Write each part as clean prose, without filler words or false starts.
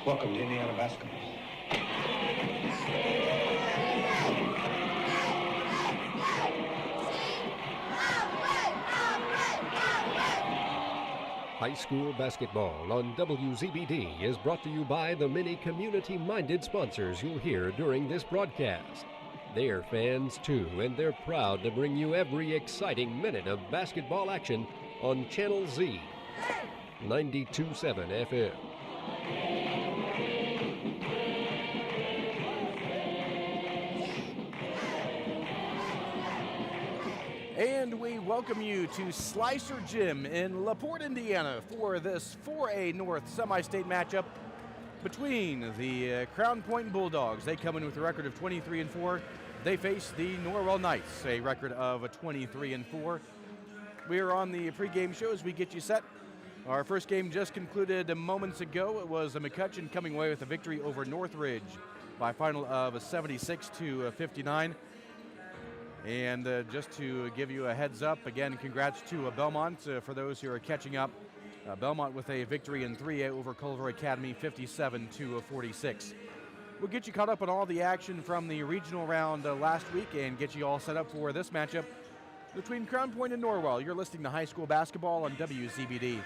Welcome to Indiana basketball. High school basketball on WZBD is brought to you by the many community-minded sponsors you'll hear during this broadcast. They're fans too, and they're proud to bring you every exciting minute of basketball action on Channel Z, 92.7 FM. And we welcome you to Slicer Gym in LaPorte, Indiana for this 4A North semi-state matchup between the Crown Point Bulldogs. They come in with a record of 23-4. They face the Norwell Knights, a record of 23-4. We are on the pregame show as we get you set. Our first game just concluded moments ago. It was McCutcheon coming away with a victory over Northridge by a final of 76-59. And just to give you a heads up, again, congrats to Belmont for those who are catching up. Belmont with a victory in 3A over Culver Academy, 57-46. We'll get you caught up on all the action from the regional round last week and get you all set up for this matchup between Crown Point and Norwell. You're listening to high school basketball on WZBD.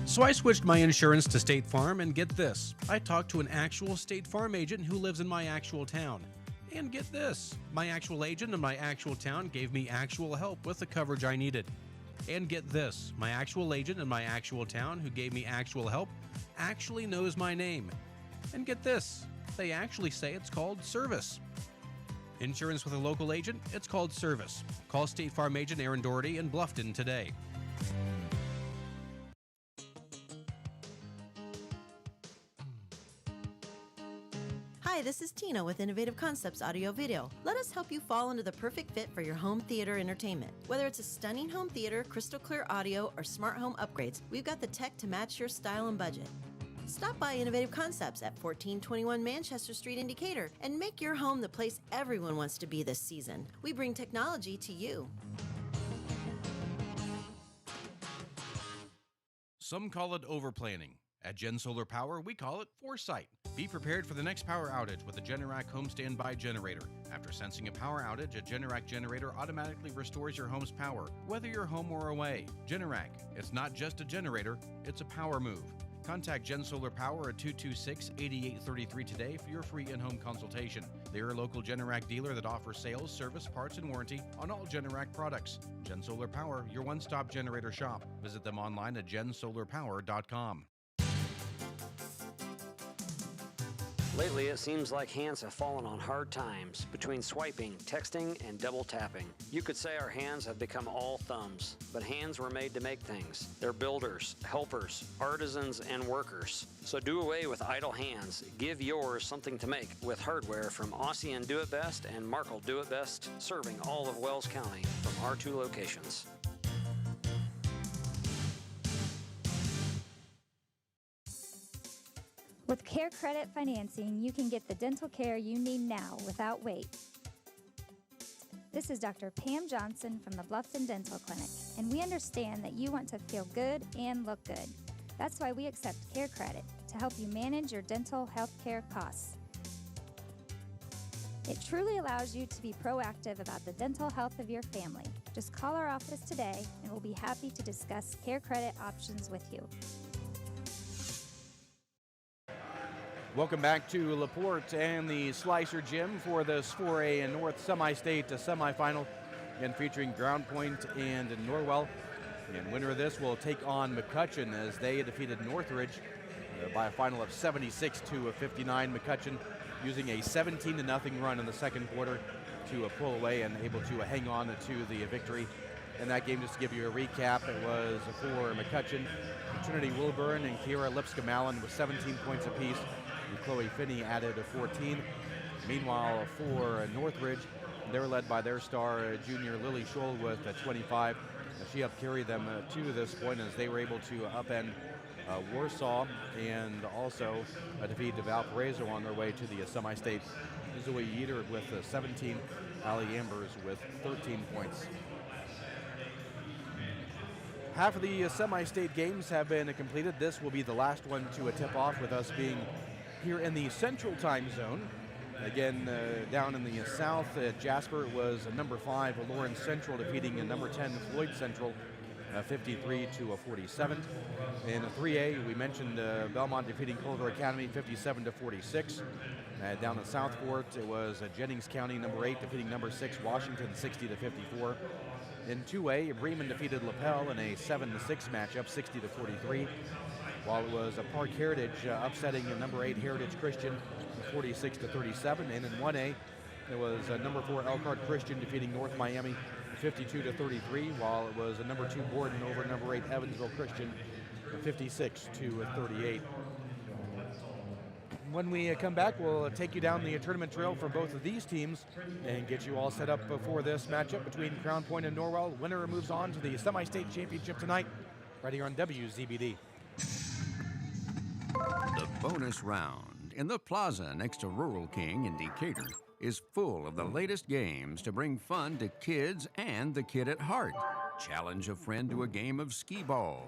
So I switched my insurance to State Farm, and get this, I talked to an actual State Farm agent who lives in my actual town. And get this, my actual agent in my actual town gave me actual help with the coverage I needed. And get this, my actual agent in my actual town who gave me actual help actually knows my name. And get this, they actually say it's called service. Insurance with a local agent, it's called service. Call State Farm agent Aaron Doherty in Bluffton today. Hi, this is Tina with Innovative Concepts Audio Video. Let us help you fall into the perfect fit for your home theater entertainment. Whether it's a stunning home theater, crystal clear audio, or smart home upgrades, we've got the tech to match your style and budget. Stop by Innovative Concepts at 1421 Manchester Street in Decatur and make your home the place everyone wants to be this season. We bring technology to you. Some call it overplanning. At Gen Solar Power, we call it foresight. Be prepared for the next power outage with a Generac Home Standby Generator. After sensing a power outage, a Generac generator automatically restores your home's power, whether you're home or away. Generac, it's not just a generator, it's a power move. Contact Gen Solar Power at 226-8833 today for your free in-home consultation. They are a local Generac dealer that offers sales, service, parts, and warranty on all Generac products. Gen Solar Power, your one-stop generator shop. Visit them online at gensolarpower.com. Lately, it seems like hands have fallen on hard times between swiping, texting, and double tapping. You could say our hands have become all thumbs, but hands were made to make things. They're builders, helpers, artisans, and workers. So do away with idle hands. Give yours something to make with hardware from Aussie and Do It Best and Markle Do It Best, serving all of Wells County from our 2 locations. With Care Credit Financing, you can get the dental care you need now without wait. This is Dr. Pam Johnson from the Bluffton Dental Clinic, and we understand that you want to feel good and look good. That's why we accept Care Credit to help you manage your dental health care costs. It truly allows you to be proactive about the dental health of your family. Just call our office today, and we'll be happy to discuss Care Credit options with you. Welcome back to LaPorte and the Slicer Gym for this 4A North semi-state semifinal, again featuring Crown Point and Norwell. And winner of this will take on McCutcheon as they defeated Northridge by a final of 76-59. McCutcheon using a 17-0 run in the second quarter to pull away and able to hang on to the victory. In that game, just to give you a recap, it was for McCutcheon, Trinity Wilburn and Kiera Lipscomb-Allen with 17 points apiece. And Chloe Finney added 14. Meanwhile, for Northridge, they're led by their star junior Lily Scholl with 25. She helped carry them to this point as they were able to upend Warsaw and also defeat Valparaiso on their way to the semi-state. Zoe Yeater with 17, Allie Ambers with 13 points. Half of the semi-state games have been completed. This will be the last one to tip off, with us being here in the Central Time Zone. Again, down in the south, Jasper was number 5, Lawrence Central, defeating number 10, Floyd Central, 53-47. In 3A, we mentioned Belmont defeating Culver Academy 57-46. Down in Southport, it was Jennings County, number 8, defeating number 6, Washington, 60-54. In 2A, Bremen defeated LaPel in a 7-6 matchup, 60-43. While it was Park Heritage upsetting number 8, Heritage Christian, 46-37. And in 1A, it was number 4, Elkhart Christian defeating North Miami, 52-33, while it was number 2, Borden over number 8, Evansville Christian, 56-38. When we come back, we'll take you down the tournament trail for both of these teams and get you all set up for this matchup between Crown Point and Norwell. Winner moves on to the semi-state championship tonight, right here on WZBD. The bonus round in the plaza next to Rural King in Decatur is full of the latest games to bring fun to kids and the kid at heart. Challenge a friend to a game of skee ball.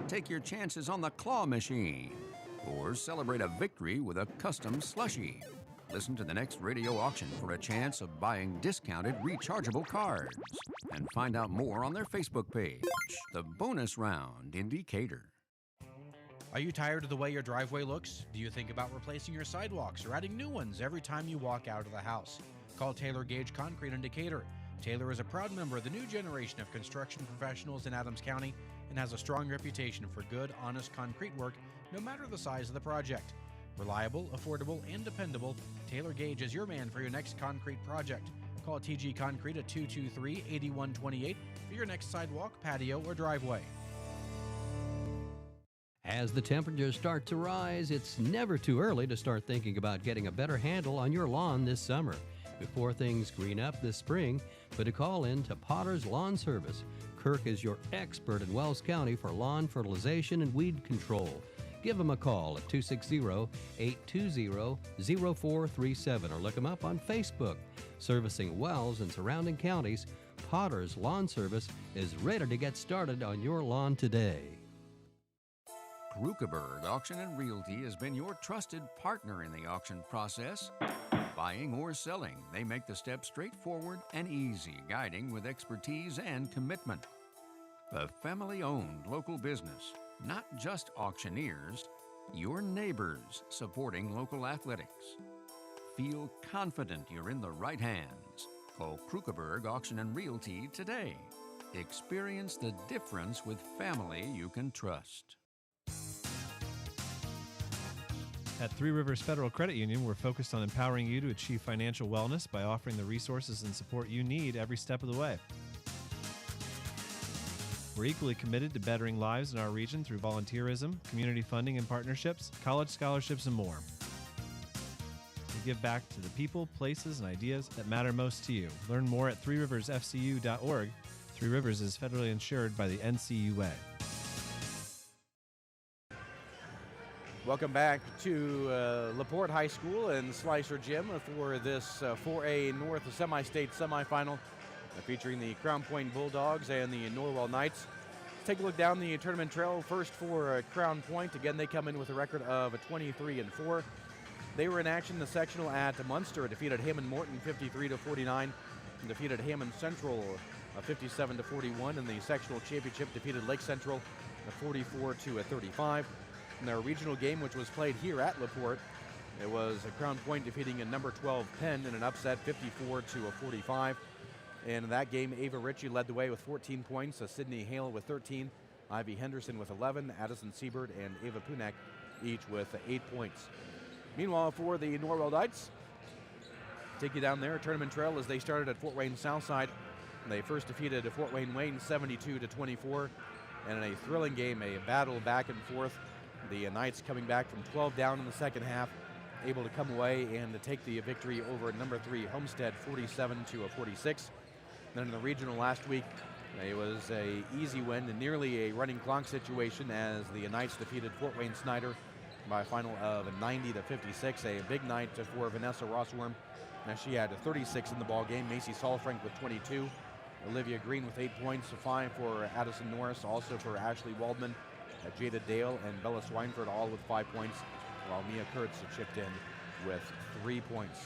Take your chances on the claw machine. Or celebrate a victory with a custom slushie. Listen to the next radio auction for a chance of buying discounted rechargeable cards. And find out more on their Facebook page, The Bonus Round in Decatur. Are you tired of the way your driveway looks? Do you think about replacing your sidewalks or adding new ones every time you walk out of the house? Call Taylor Gage Concrete in Decatur. Taylor is a proud member of the new generation of construction professionals in Adams County and has a strong reputation for good, honest concrete work, no matter the size of the project. Reliable, affordable, and dependable, Taylor Gage is your man for your next concrete project. Call TG Concrete at 223-8128 for your next sidewalk, patio, or driveway. As the temperatures start to rise, it's never too early to start thinking about getting a better handle on your lawn this summer. Before things green up this spring, put a call in to Potter's Lawn Service. Kirk is your expert in Wells County for lawn fertilization and weed control. Give them a call at 260-820-0437 or look them up on Facebook. Servicing Wells and surrounding counties, Potter's Lawn Service is ready to get started on your lawn today. Krukeberg Auction and Realty has been your trusted partner in the auction process. Buying or selling, they make the steps straightforward and easy, guiding with expertise and commitment. A family-owned local business, not just auctioneers, your neighbors supporting local athletics. Feel confident you're in the right hands. Call Krukeberg Auction and Realty today. Experience the difference with family you can trust. At Three Rivers Federal Credit Union, we're focused on empowering you to achieve financial wellness by offering the resources and support you need every step of the way. We're equally committed to bettering lives in our region through volunteerism, community funding and partnerships, college scholarships, and more. We give back to the people, places, and ideas that matter most to you. Learn more at threeriversfcu.org. Three Rivers is federally insured by the NCUA. Welcome back to LaPorte High School and Slicer Gym for this 4A North semi-state semifinal featuring the Crown Point Bulldogs and the Norwell Knights. Let's take a look down the tournament trail. First for Crown Point. Again, they come in with a record of 23-4. They were in action in the sectional at Munster, defeated Hammond Morton 53-49, and defeated Hammond Central 57-41. In the sectional championship, defeated Lake Central 44-35. In their regional game, which was played here at LaPorte, it was Crown Point defeating a number 12 Penn in an upset 54-45. And in that game, Ava Ritchie led the way with 14 points, Sydney Hale with 13, Ivy Henderson with 11, Addison Siebert and Ava Punek each with 8 points. Meanwhile, for the Norwell Knights, take you down their tournament trail as they started at Fort Wayne Southside. They first defeated Fort Wayne 72-24, and in a thrilling game, a battle back and forth. The Knights coming back from 12 down in the second half, able to come away and to take the victory over number 3 Homestead 47-46. Then in the regional last week, it was a easy win and nearly a running clock situation as the Knights defeated Fort Wayne Snyder by a final of 90-56. A big night for Vanessa Rossworm. Now she had 36 in the ball game. Macy Solfrank with 22, Olivia Green with 8 points, 5 for Addison Norris, also for Ashley Waldman, Jada Dale, and Bella Swineford, all with 5 points, while Mia Kurtz chipped in with 3 points.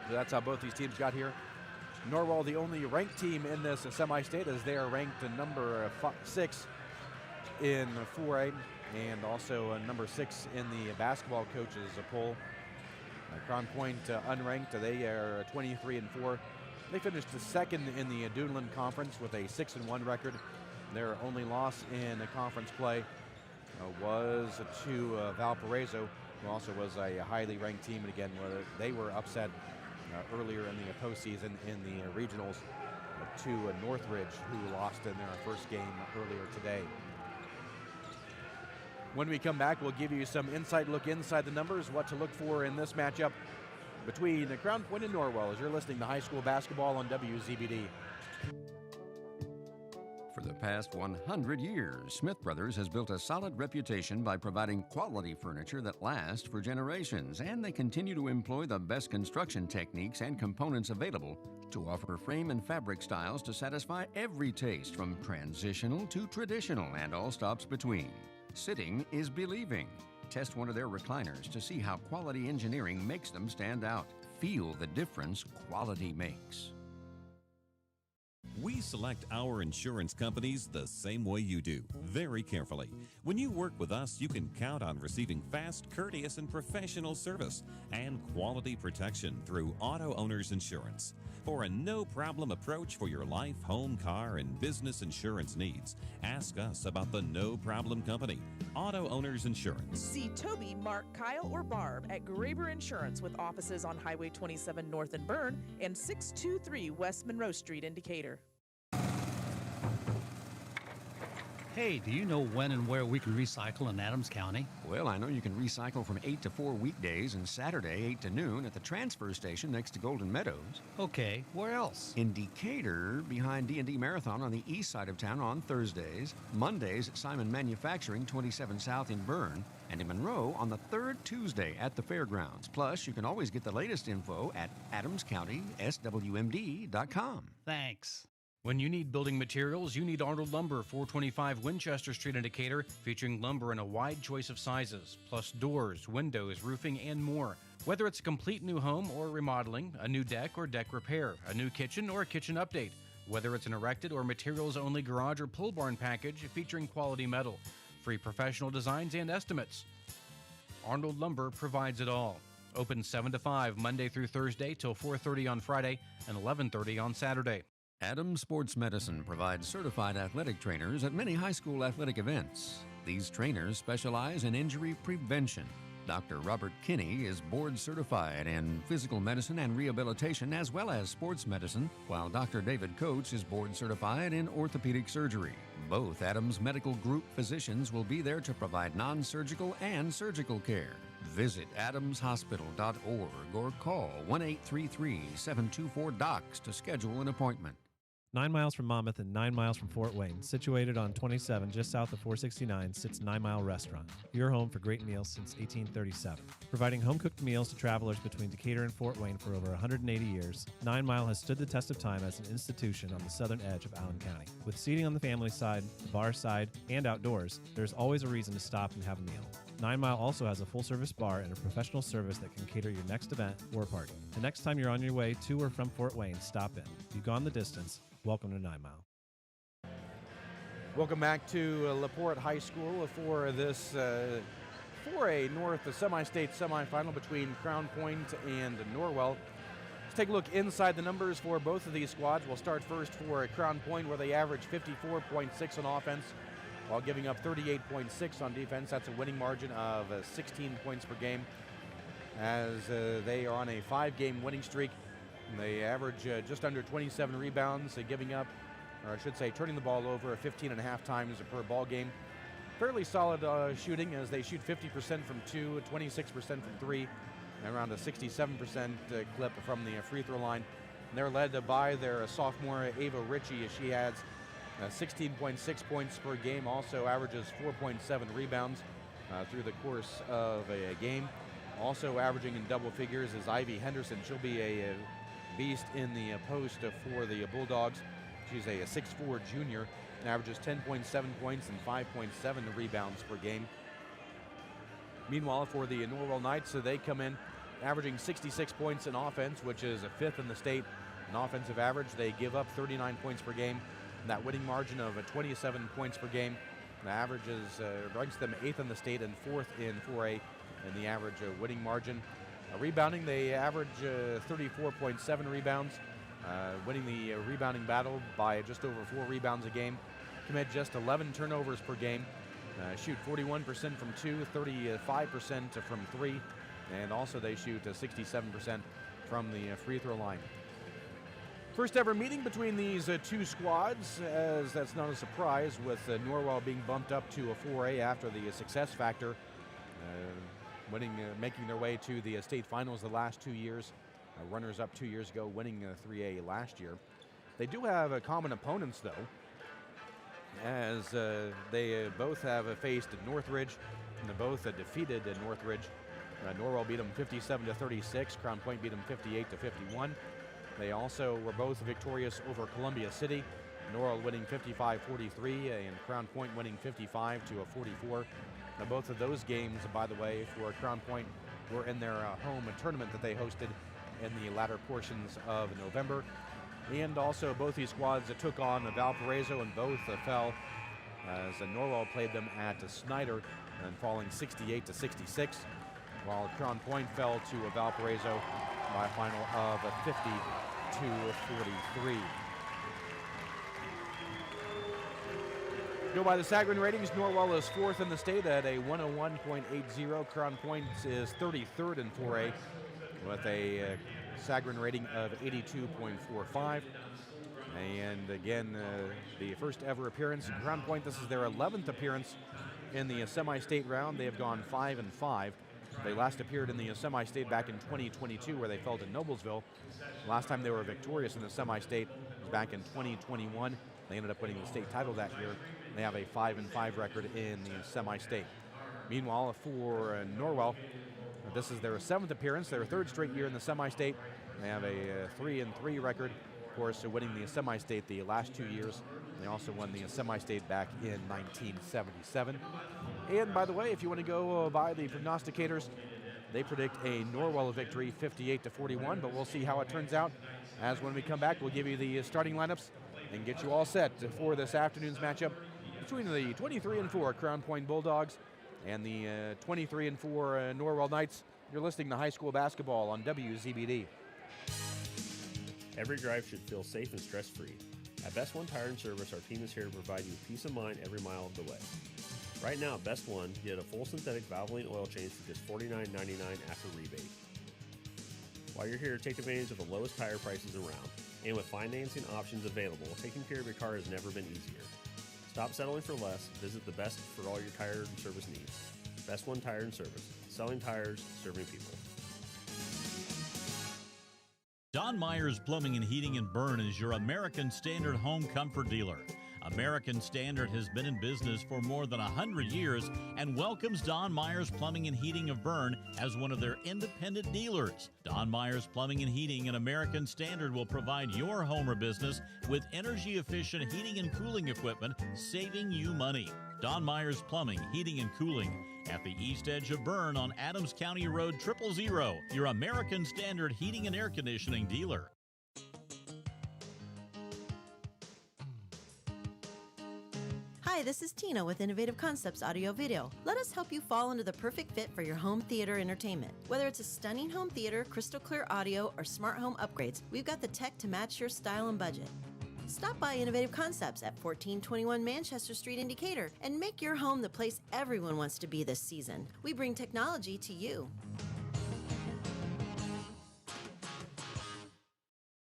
So that's how both these teams got here. Norwell, the only ranked team in this semi-state, as they are ranked number 6 in 4A, and also number 6 in the basketball coaches poll. Crown Point unranked, they are 23-4. They finished the second in the Duneland Conference with a 6-1 record. Their only loss in conference play was to Valparaiso, who also was a highly ranked team, and again, they were upset earlier in the postseason in the regionals to Northridge, who lost in their first game earlier today. When we come back, we'll give you some inside look inside the numbers, what to look for in this matchup between Crown Point and Norwell, as you're listening to high school basketball on WZBD. For the past 100 years, Smith Brothers has built a solid reputation by providing quality furniture that lasts for generations, and they continue to employ the best construction techniques and components available to offer frame and fabric styles to satisfy every taste, from transitional to traditional and all stops between. Sitting is believing. Test one of their recliners to see how quality engineering makes them stand out. Feel the difference quality makes. We select our insurance companies the same way you do, very carefully. When you work with us, you can count on receiving fast, courteous, and professional service and quality protection through Auto Owners Insurance. For a no-problem approach for your life, home, car, and business insurance needs, ask us about the No Problem Company, Auto Owners Insurance. See Toby, Mark, Kyle, or Barb at Graber Insurance with offices on Highway 27 North in Bern and 623 West Monroe Street in Decatur. Hey, do you know when and where we can recycle in Adams County? Well, I know you can recycle from 8 to 4 weekdays and Saturday 8 to noon at the transfer station next to Golden Meadows. Okay, where else? In Decatur, behind D&D Marathon on the east side of town on Thursdays, Mondays at Simon Manufacturing 27 South in Bern, and in Monroe on the third Tuesday at the fairgrounds. Plus, you can always get the latest info at adamscountyswmd.com. Thanks. When you need building materials, you need Arnold Lumber, 425 Winchester Street in Decatur, featuring lumber in a wide choice of sizes, plus doors, windows, roofing, and more. Whether it's a complete new home or remodeling, a new deck or deck repair, a new kitchen or a kitchen update, whether it's an erected or materials-only garage or pole barn package featuring quality metal, free professional designs and estimates. Arnold Lumber provides it all. Open 7 to 5 Monday through Thursday till 4:30 on Friday and 11:30 on Saturday. Adams Sports Medicine provides certified athletic trainers at many high school athletic events. These trainers specialize in injury prevention. Dr. Robert Kinney is board certified in physical medicine and rehabilitation as well as sports medicine, while Dr. David Coates is board certified in orthopedic surgery. Both Adams Medical Group physicians will be there to provide non-surgical and surgical care. Visit adamshospital.org or call 1-833-724-DOCS to schedule an appointment. 9 miles from Monmouth and 9 miles from Fort Wayne, situated on 27 just south of 469, sits 9 Mile Restaurant, your home for great meals since 1837. Providing home-cooked meals to travelers between Decatur and Fort Wayne for over 180 years, 9 Mile has stood the test of time as an institution on the southern edge of Allen County. With seating on the family side, the bar side, and outdoors, there's always a reason to stop and have a meal. 9 Mile also has a full-service bar and a professional service that can cater your next event or party. The next time you're on your way to or from Fort Wayne, stop in. You've gone the distance. Welcome to 9 Mile. Welcome back to LaPorte High School for this 4A North semi-state semifinal between Crown Point and Norwell. Let's take a look inside the numbers for both of these squads. We'll start first for Crown Point, where they average 54.6 on offense while giving up 38.6 on defense. That's a winning margin of 16 points per game, as they are on a 5-game winning streak. They average just under 27 rebounds, giving up, or I should say turning the ball over 15.5 times per ball game. Fairly solid shooting, as they shoot 50% from 2, 26% from 3, and around a 67% clip from the free throw line. And they're led by their sophomore Ava Ritchie, as she adds 16.6 points per game, also averages 4.7 rebounds through the course of a game. Also averaging in double figures is Ivy Henderson. She'll be a beast in the post for the Bulldogs. She's a 6'4" junior and averages 10.7 points and 5.7 rebounds per game. Meanwhile, for the Norwell Knights, they come in averaging 66 points in offense, which is a 5th in the state in offensive average. They give up 39 points per game. And that winning margin of 27 points per game. The averages ranks them 8th in the state and 4th in 4A in the average winning margin. Rebounding, they average 34.7 rebounds, winning the rebounding battle by just over 4 rebounds a game. Commit just 11 turnovers per game. Shoot 41% from 2, 35% from 3, and also they shoot 67% from the free throw line. First ever meeting between these two squads, as that's not a surprise, with Norwell being bumped up to a 4A after the success factor, making their way to the state finals the last 2 years. Runners up 2 years ago, winning 3A last year. They do have common opponents though, as they both have faced Northridge, and they both defeated Northridge. Norwell beat them 57-36. Crown Point beat them 58-51. They also were both victorious over Columbia City. Norwell winning 55-43 and Crown Point winning 55-44. Now both of those games, by the way, for Crown Point were in their home tournament that they hosted in the latter portions of November. And also both these squads took on Valparaiso and both fell as Norwell played them at Snyder and falling 68-66, while Crown Point fell to Valparaiso by a final of 50-43. Go by the Sagarin ratings, Norwell is 4th in the state at a 101.80. Crown Point is 33rd in 4A with a Sagarin rating of 82.45. And again, the first ever appearance in Crown Point. This is their 11th appearance in the semi-state round. They have gone 5-5. They last appeared in the semi-state back in 2022, where they fell to Noblesville. Last time they were victorious in the semi-state was back in 2021. They ended up winning the state title that year. They have a 5-5 record in the semi-state. Meanwhile, for Norwell, this is their 7th appearance, their 3rd straight year in the semi-state. They have a 3-3 record, of course, winning the semi-state the last 2 years. They also won the semi-state back in 1977. And by the way, if you want to go by the prognosticators, they predict a Norwell victory 58-41, but we'll see how it turns out. As when we come back, we'll give you the starting lineups and get you all set for this afternoon's matchup between the 23-4 Crown Point Bulldogs and the 23-4 Norwell Knights. You're listening to high school basketball on WZBD. Every drive should feel safe and stress-free. At Best One Tire and Service, our team is here to provide you peace of mind every mile of the way. Right now at Best One, get a full synthetic Valvoline oil change for just $49.99 after rebate. While you're here, take advantage of the lowest tire prices around. And with financing options available, taking care of your car has never been easier. Stop settling for less. Visit the best for all your tire and service needs. Best One Tire and Service. Selling tires, serving people. Don Myers Plumbing and Heating in Bern is your American Standard home comfort dealer. American Standard has been in business for more than 100 years and welcomes Don Myers Plumbing and Heating of Bern as one of their independent dealers. Don Myers Plumbing and Heating and American Standard will provide your home or business with energy-efficient heating and cooling equipment, saving you money. Don Myers Plumbing, Heating and Cooling at the east edge of Bern on Adams County Road 000, your American Standard heating and air conditioning dealer. Hi, this is Tina with Innovative Concepts Audio Video. Let us help you fall into the perfect fit for your home theater entertainment. Whether it's a stunning home theater, crystal clear audio, or smart home upgrades, we've got the tech to match your style and budget. Stop by Innovative Concepts at 1421 Manchester Street in Decatur and make your home the place everyone wants to be this season. We bring technology to you.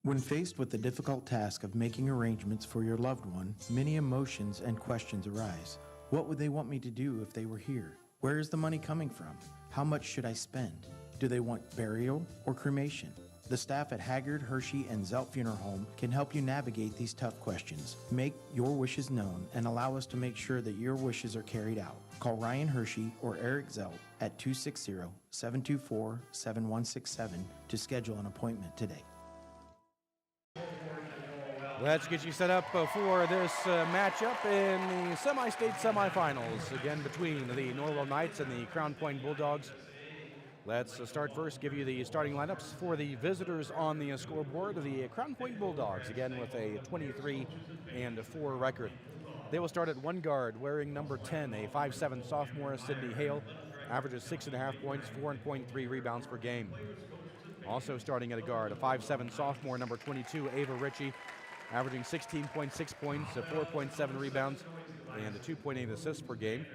When faced with the difficult task of making arrangements for your loved one, many emotions and questions arise. What would they want me to do if they were here? Where is the money coming from? How much should I spend? Do they want burial or cremation? The staff at Haggard, Hershey, and Zelt Funeral Home can help you navigate these tough questions. Make your wishes known and allow us to make sure that your wishes are carried out. Call Ryan Hershey or Eric Zelt at 260-724-7167 to schedule an appointment today. Let's get you set up for this matchup in the semi-state semifinals, again between the Norwell Knights and the Crown Point Bulldogs. Let's start first, give you the starting lineups for the visitors on the scoreboard. The Crown Point Bulldogs, again with a 23-4 record. They will start at one guard, wearing number 10, a 5'7" sophomore, Sydney Hale, averages 6.5 points, 4.3 rebounds per game. Also starting at a guard, a 5'7" sophomore, number 22, Ava Ritchie, averaging 16.6 points, 4.7 rebounds, and 2.8 assists per game.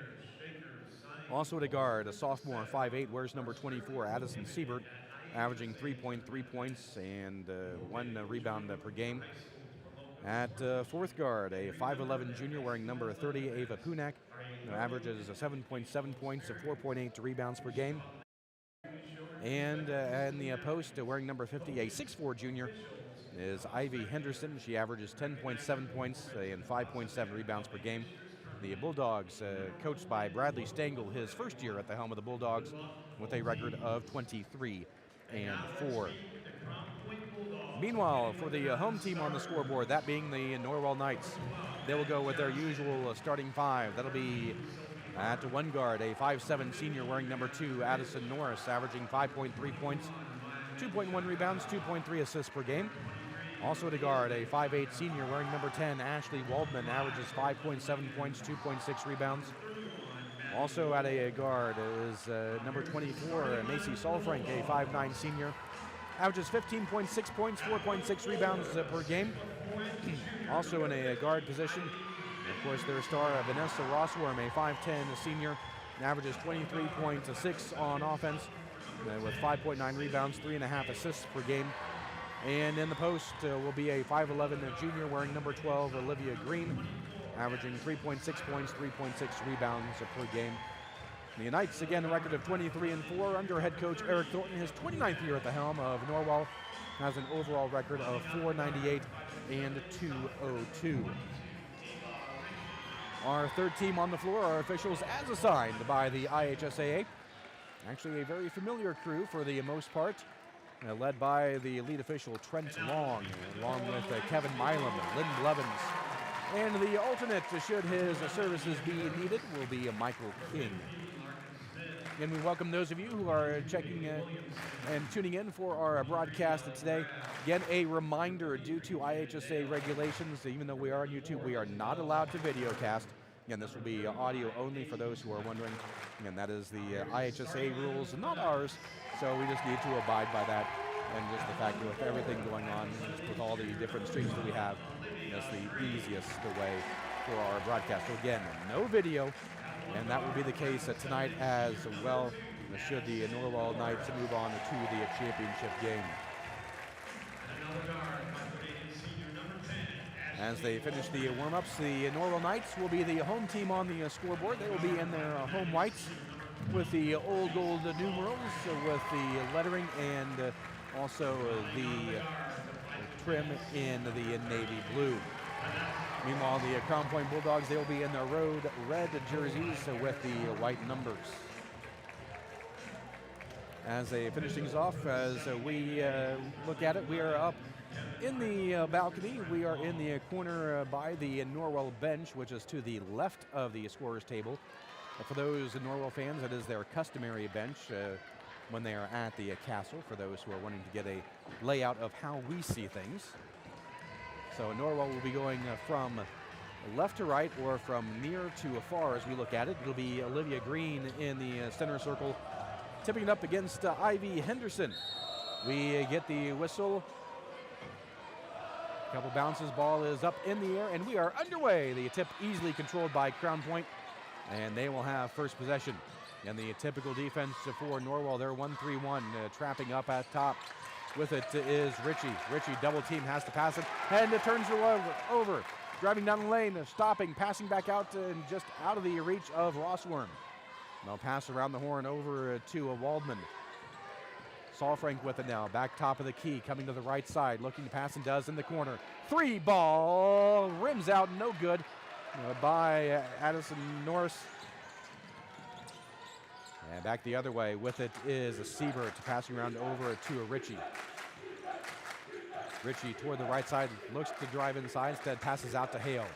Also at a guard, a sophomore, 5'8", wears number 24, Addison Siebert, averaging 3.3 points and 1 rebound per game. At fourth guard, a 5'11" junior wearing number 30, Ava Punak, averages 7.7 points, 4.8 rebounds per game. And in the post, wearing number 50, a 6'4" junior, is Ivy Henderson. She averages 10.7 points and 5.7 rebounds per game. The Bulldogs, coached by Bradley Stengel, his first year at the helm of the Bulldogs, with a record of 23-4. Meanwhile, for the home team on the scoreboard, that being the Norwell Knights, they will go with their usual starting five. That'll be at one guard, a 5'7" senior wearing number 2, Addison Norris, averaging 5.3 points, 2.1 rebounds, 2.3 assists per game. Also at a guard, a 5'8" senior wearing number 10, Ashley Waldman, averages 5.7 points, 2.6 rebounds. Also at a guard is number 24, Macy Solfrank, a 5'9" senior, averages 15.6 points, 4.6 rebounds per game. Also in a guard position, of course, their star, Vanessa Rossworm, a 5'10" senior, averages 23.6 on offense with 5.9 rebounds, 3.5 assists per game. And in the post will be a 5'11" junior wearing number 12, Olivia Green, averaging 3.6 points, 3.6 rebounds per game. The Knights, again, a record of 23-4 under head coach Eric Thornton. His 29th year at the helm of Norwell, has an overall record of 498 and 202. Our third team on the floor are officials as assigned by the IHSAA. Actually a very familiar crew for the most part, led by the lead official Trent Long, along with Kevin Milam, Lynn Blevins. And the alternate, should his services be needed, will be Michael King. And we welcome those of you who are checking and tuning in for our broadcast today. Again, a reminder, due to IHSAA regulations, even though we are on YouTube, we are not allowed to videocast. Again, this will be audio only for those who are wondering. Again, that is the IHSAA rules, not ours. So we just need to abide by that. And just the fact that with everything going on, just with all the different streams that we have, that's the easiest way for our broadcast. So again, no video. And that will be the case tonight as well, should the Norwell Knights move on to the championship game. As they finish the warm-ups, the Norwell Knights will be the home team on the scoreboard. They will be in their home whites with the old gold numerals, with the lettering, and also the trim in the navy blue. Meanwhile, the Crown Point Bulldogs, they will be in their road red jerseys with the white numbers. As they finish things off, as we look at it, we are up in the balcony. We are in the corner by the Norwell bench, which is to the left of the scorer's table. For those Norwell fans, that is their customary bench when they are at the castle, for those who are wanting to get a layout of how we see things. So Norwell will be going from left to right, or from near to far as we look at it. It'll be Olivia Green in the center circle, tipping it up against Ivy Henderson. We get the whistle. A couple bounces, ball is up in the air, and we are underway. The tip easily controlled by Crown Point, and they will have first possession. And the typical defense for Norwell, they're 1-3-1, trapping up at top. With it is Ritchie. Ritchie double team, has to pass it, and it turns it over. Driving down the lane, stopping, passing back out and just out of the reach of Rossworm. They'll pass around the horn over to Waldman. Solfrank with it now, back top of the key, coming to the right side, looking to pass, and does in the corner. 3 ball, rims out, no good by Addison Norris. And back the other way with it is a Siebert, passing around over to a Ritchie. Ritchie toward the right side, looks to drive inside, instead passes out to Hale.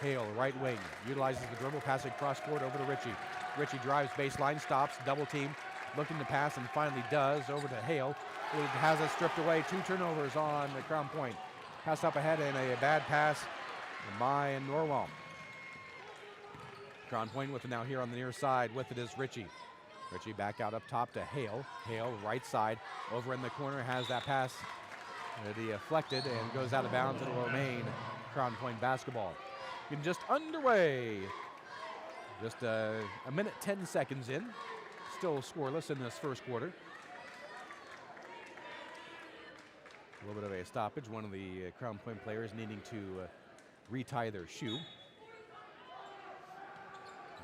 Hale, right wing, utilizes the dribble, passing cross court over to Ritchie. Ritchie drives baseline, stops, double team, looking to pass, and finally does, over to Hale, who has it stripped away. 2 turnovers on the Crown Point. Pass up ahead and a bad pass by Norwell. Crown Point with it now here on the near side. With it is Ritchie. Ritchie back out up top to Hale. Hale, right side, over in the corner, has that pass deflected and goes out of bounds. It will remain Crown Point basketball. Getting just underway. Just a minute 10 seconds in. Still scoreless in this first quarter. A little bit of a stoppage. One of the Crown Point players needing to retie their shoe.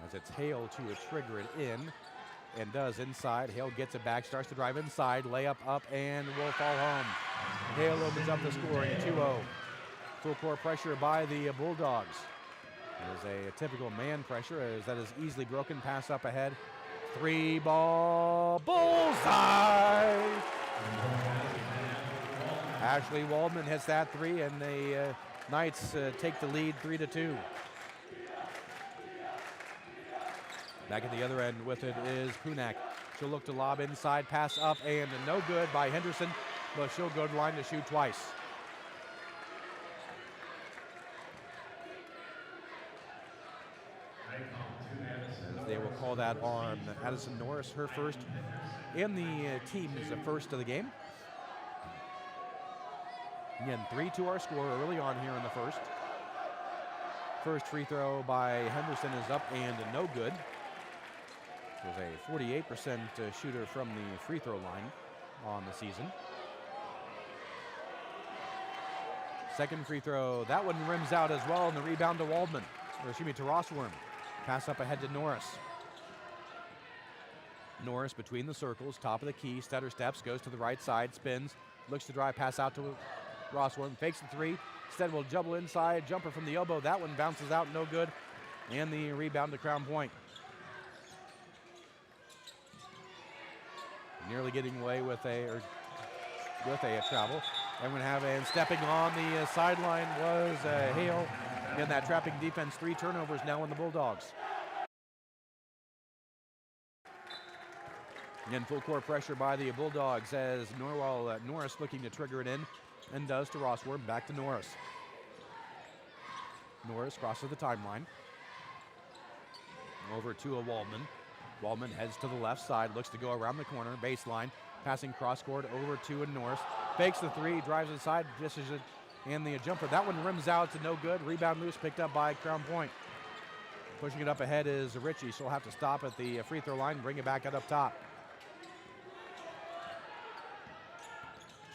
As it's Hale to trigger it in, and does inside. Hale gets it back, starts to drive inside, layup up, and will fall home. Hale opens up the scoring, 2-0. Full court pressure by the Bulldogs. There's a typical man pressure as that is easily broken. Pass up ahead. 3-ball, bullseye! Ashley Waldman hits that 3, and the Knights take the lead 3-2. Back at the other end with it is Punak. She'll look to lob inside, pass up, and no good by Henderson, but she'll go to the line to shoot twice. As they will call that on Addison Norris, her first in the team's first of the game. Again, 3-2 our score early on here in the first. First free throw by Henderson is up and no good. There's a 48% shooter from the free throw line on the season. Second free throw, that one rims out as well, and the rebound to Waldman, or excuse me, to Rossworm. Pass up ahead to Norris. Norris between the circles, top of the key, stutter steps, goes to the right side, spins, looks to drive, pass out to Rossworm, fakes the 3, instead will double inside, jumper from the elbow, that one bounces out, no good, and the rebound to Crown Point. Nearly getting away with a travel. And we're going to have and stepping on the sideline was Hale. In that trapping defense, 3 turnovers now on the Bulldogs. Again, full court pressure by the Bulldogs as Norris looking to trigger it in, and does to Rossworm. Back to Norris. Norris crosses the timeline. Over to a Waldman. Waldman heads to the left side, looks to go around the corner, baseline, passing cross court over to a Norris. Fakes the 3, drives inside, dishes it, and the jumper. That one rims out to no good. Rebound loose, picked up by Crown Point. Pushing it up ahead is Ritchie. She'll have to stop at the free throw line and bring it back up top.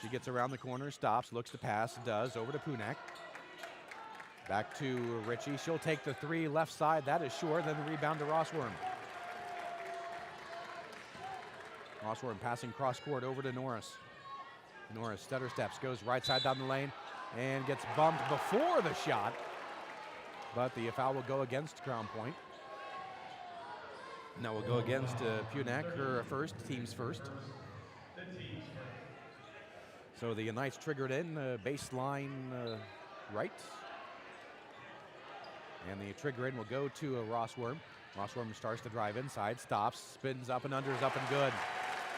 She gets around the corner, stops, looks to pass, does, over to Punak. Back to Ritchie. She'll take the 3 left side. That is short. Then the rebound to Rossworm. Rossworm passing cross court over to Norris. Norris stutter steps, goes right side down the lane, and gets bumped before the shot. But the foul will go against Crown Point. Now will go against Punak, her first, team's first. So the Knights triggered in, baseline right. And the trigger in will go to Rossworm. Rossworm starts to drive inside, stops, spins up and under, is up and good.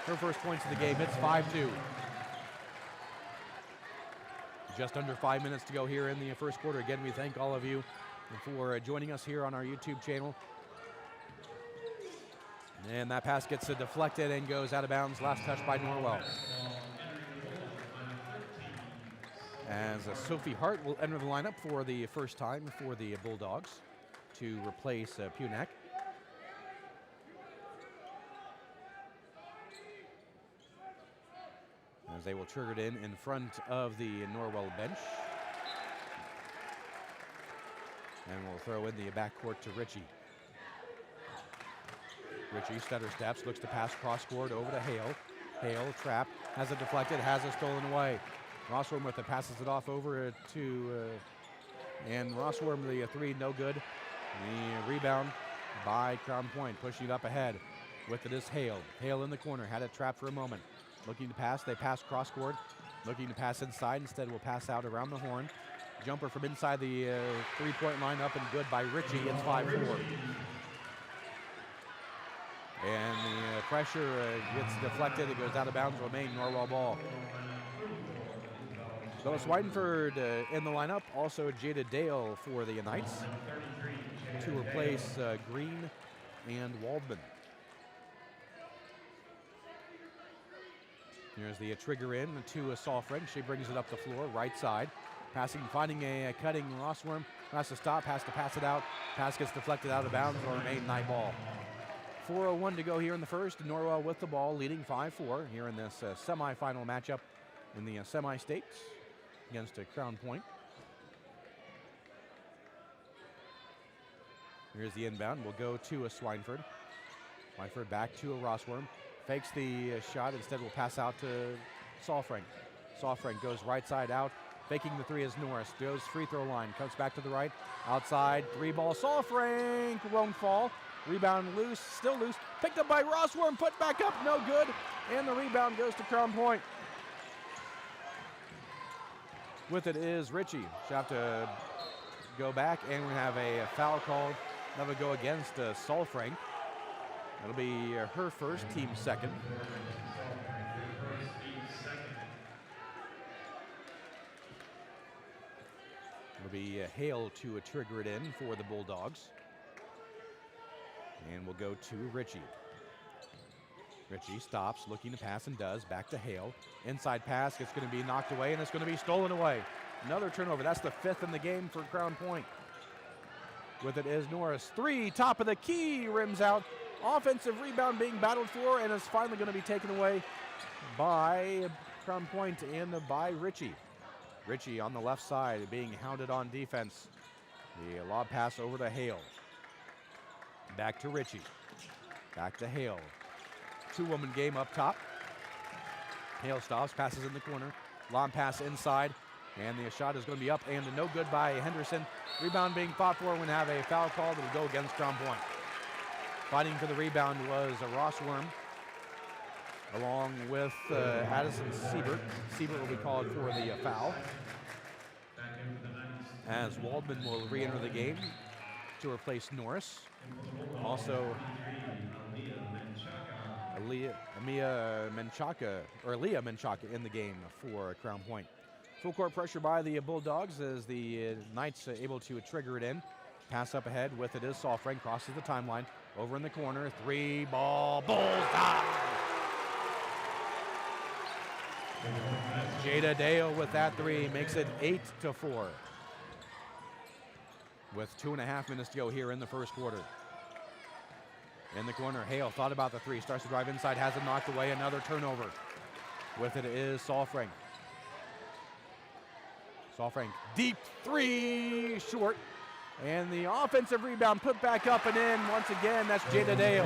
Her first points of the game, it's 5-2. Just under 5 minutes to go here in the first quarter. Again, we thank all of you for joining us here on our YouTube channel. And that pass gets deflected and goes out of bounds. Last touch by Norwell. As Sophie Hart will enter the lineup for the first time for the Bulldogs to replace Punak. As they will trigger it in front of the Norwell bench. And we'll throw in the backcourt to Ritchie. Ritchie stutter steps, looks to pass cross court over to Hale. Hale, trap, has it deflected, has it stolen away. Rossworm with it, passes it off over to, and Rossworm, the 3, no good. The rebound by Crown Point, pushing it up ahead. With it is Hale. Hale in the corner, had it trapped for a moment. Looking to pass, they pass cross court Looking to pass inside, instead will pass out around the horn. Jumper from inside the three-point line, up and good by Ritchie. It's 5-4. And the pressure gets deflected. It goes out of bounds. Remain Norwell ball. Phyllis Weidenford in the lineup. Also Jada Dale for the Knights to replace Green and Waldman. Here's the trigger in to Sofring. She brings it up the floor, right side. Passing, finding a cutting Rossworm. Has to stop, has to pass it out. Pass gets deflected out of bounds. Will remain Knight ball. 4:01 to go here in the first. Norwell with the ball, leading 5-4 here in this semifinal matchup in the semi-states against Crown Point. Here's the inbound. We'll go to Swineford. Swineford back to Rossworm. Fakes the shot. Instead, will pass out to Sofring. Sofring goes right side out. Faking the three is Norris. Goes free throw line. Comes back to the right. Outside. Three ball. Sofring won't fall. Rebound loose. Still loose. Picked up by Rossworm. Put back up. No good. And the rebound goes to Crown Point. With it is Ritchie. She'll have to go back, and we have a foul called. That'll go against Sofring. That'll be her first, team second. It'll be Hale to trigger it in for the Bulldogs. And we'll go to Ritchie. Ritchie stops, looking to pass and does. Back to Hale. Inside pass, it's going to be knocked away, and it's going to be stolen away. Another turnover. That's the fifth in the game for Crown Point. With it is Norris. Three, top of the key, rims out. Offensive rebound being battled for, and is finally going to be taken away by Crown Point and by Ritchie. Ritchie on the left side being hounded on defense. The lob pass over to Hale. Back to Ritchie. Back to Hale. Two-woman game up top. Hale stops, passes in the corner. Long pass inside, and the shot is going to be up and no good by Henderson. Rebound being fought for. We're going to have a foul call that will go against Crown Point. Fighting for the rebound was Rossworm, along with Addison Siebert. Siebert will be called for the foul, as Waldman will re-enter the game to replace Norris. Also, Leah Menchaca in the game for Crown Point. Full court pressure by the Bulldogs as the Knights able to trigger it in. Pass up ahead with it is Sofring, crosses the timeline. Over in the corner, three ball, bullseye! Jada Dale with that three makes it 8-4. With 2.5 minutes to go here in the first quarter. In the corner, Hale thought about the three, starts to drive inside, has it knocked away, another turnover. With it is Sofring. Sofring, deep three, short. And the offensive rebound put back up and in. Once again, that's Jada Dale.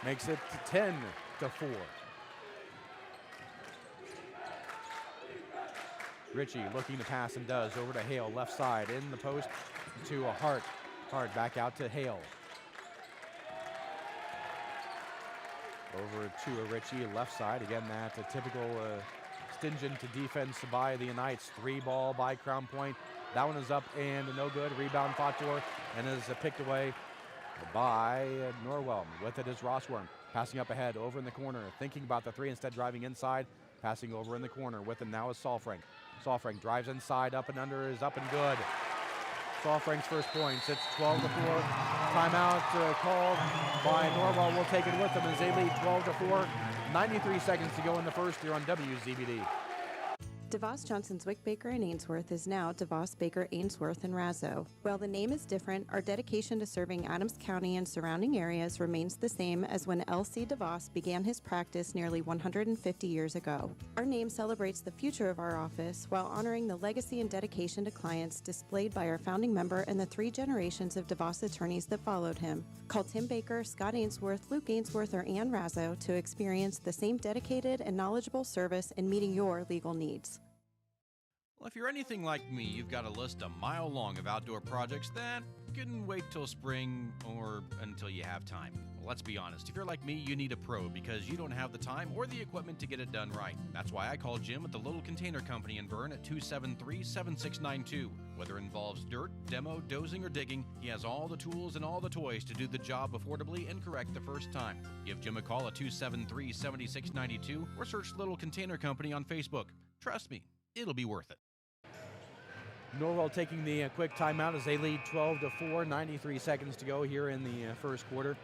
Makes it 10-4. Ritchie looking to pass and does. Over to Hale, left side, in the post to a Hart. Hart back out to Hale. Over to a Ritchie, left side. Again, that a typical stingent defense by the Knights. Three ball by Crown Point. That one is up and no good. Rebound fought for and is picked away by Norwell. With it is Rossworm. Passing up ahead, over in the corner. Thinking about the three, instead driving inside. Passing over in the corner. With him now is Sofring. Sofring drives inside, up and under, is up and good. Sofring's first points. It's 12-4. Timeout called by Norwell. We'll take it with them as they lead 12-4. 93 seconds to go in the first here on WZBD. DeVos Johnson Zwick Baker and Ainsworth is now DeVos Baker Ainsworth and Razzo. While the name is different, our dedication to serving Adams County and surrounding areas remains the same as when L.C. DeVos began his practice nearly 150 years ago. Our name celebrates the future of our office while honoring the legacy and dedication to clients displayed by our founding member and the 3 generations of DeVos attorneys that followed him. Call Tim Baker, Scott Ainsworth, Luke Ainsworth, or Ann Razzo to experience the same dedicated and knowledgeable service in meeting your legal needs. Well, if you're anything like me, you've got a list a mile long of outdoor projects that can wait till spring or until you have time. Well, let's be honest, if you're like me, you need a pro because you don't have the time or the equipment to get it done right. That's why I call Jim at the Little Container Company in Bern at 273-7692. Whether it involves dirt, demo, dozing, or digging, he has all the tools and all the toys to do the job affordably and correct the first time. Give Jim a call at 273-7692 or search Little Container Company on Facebook. Trust me, it'll be worth it. Norwell taking the quick timeout as they lead 12-4, 93 seconds to go here in the first quarter.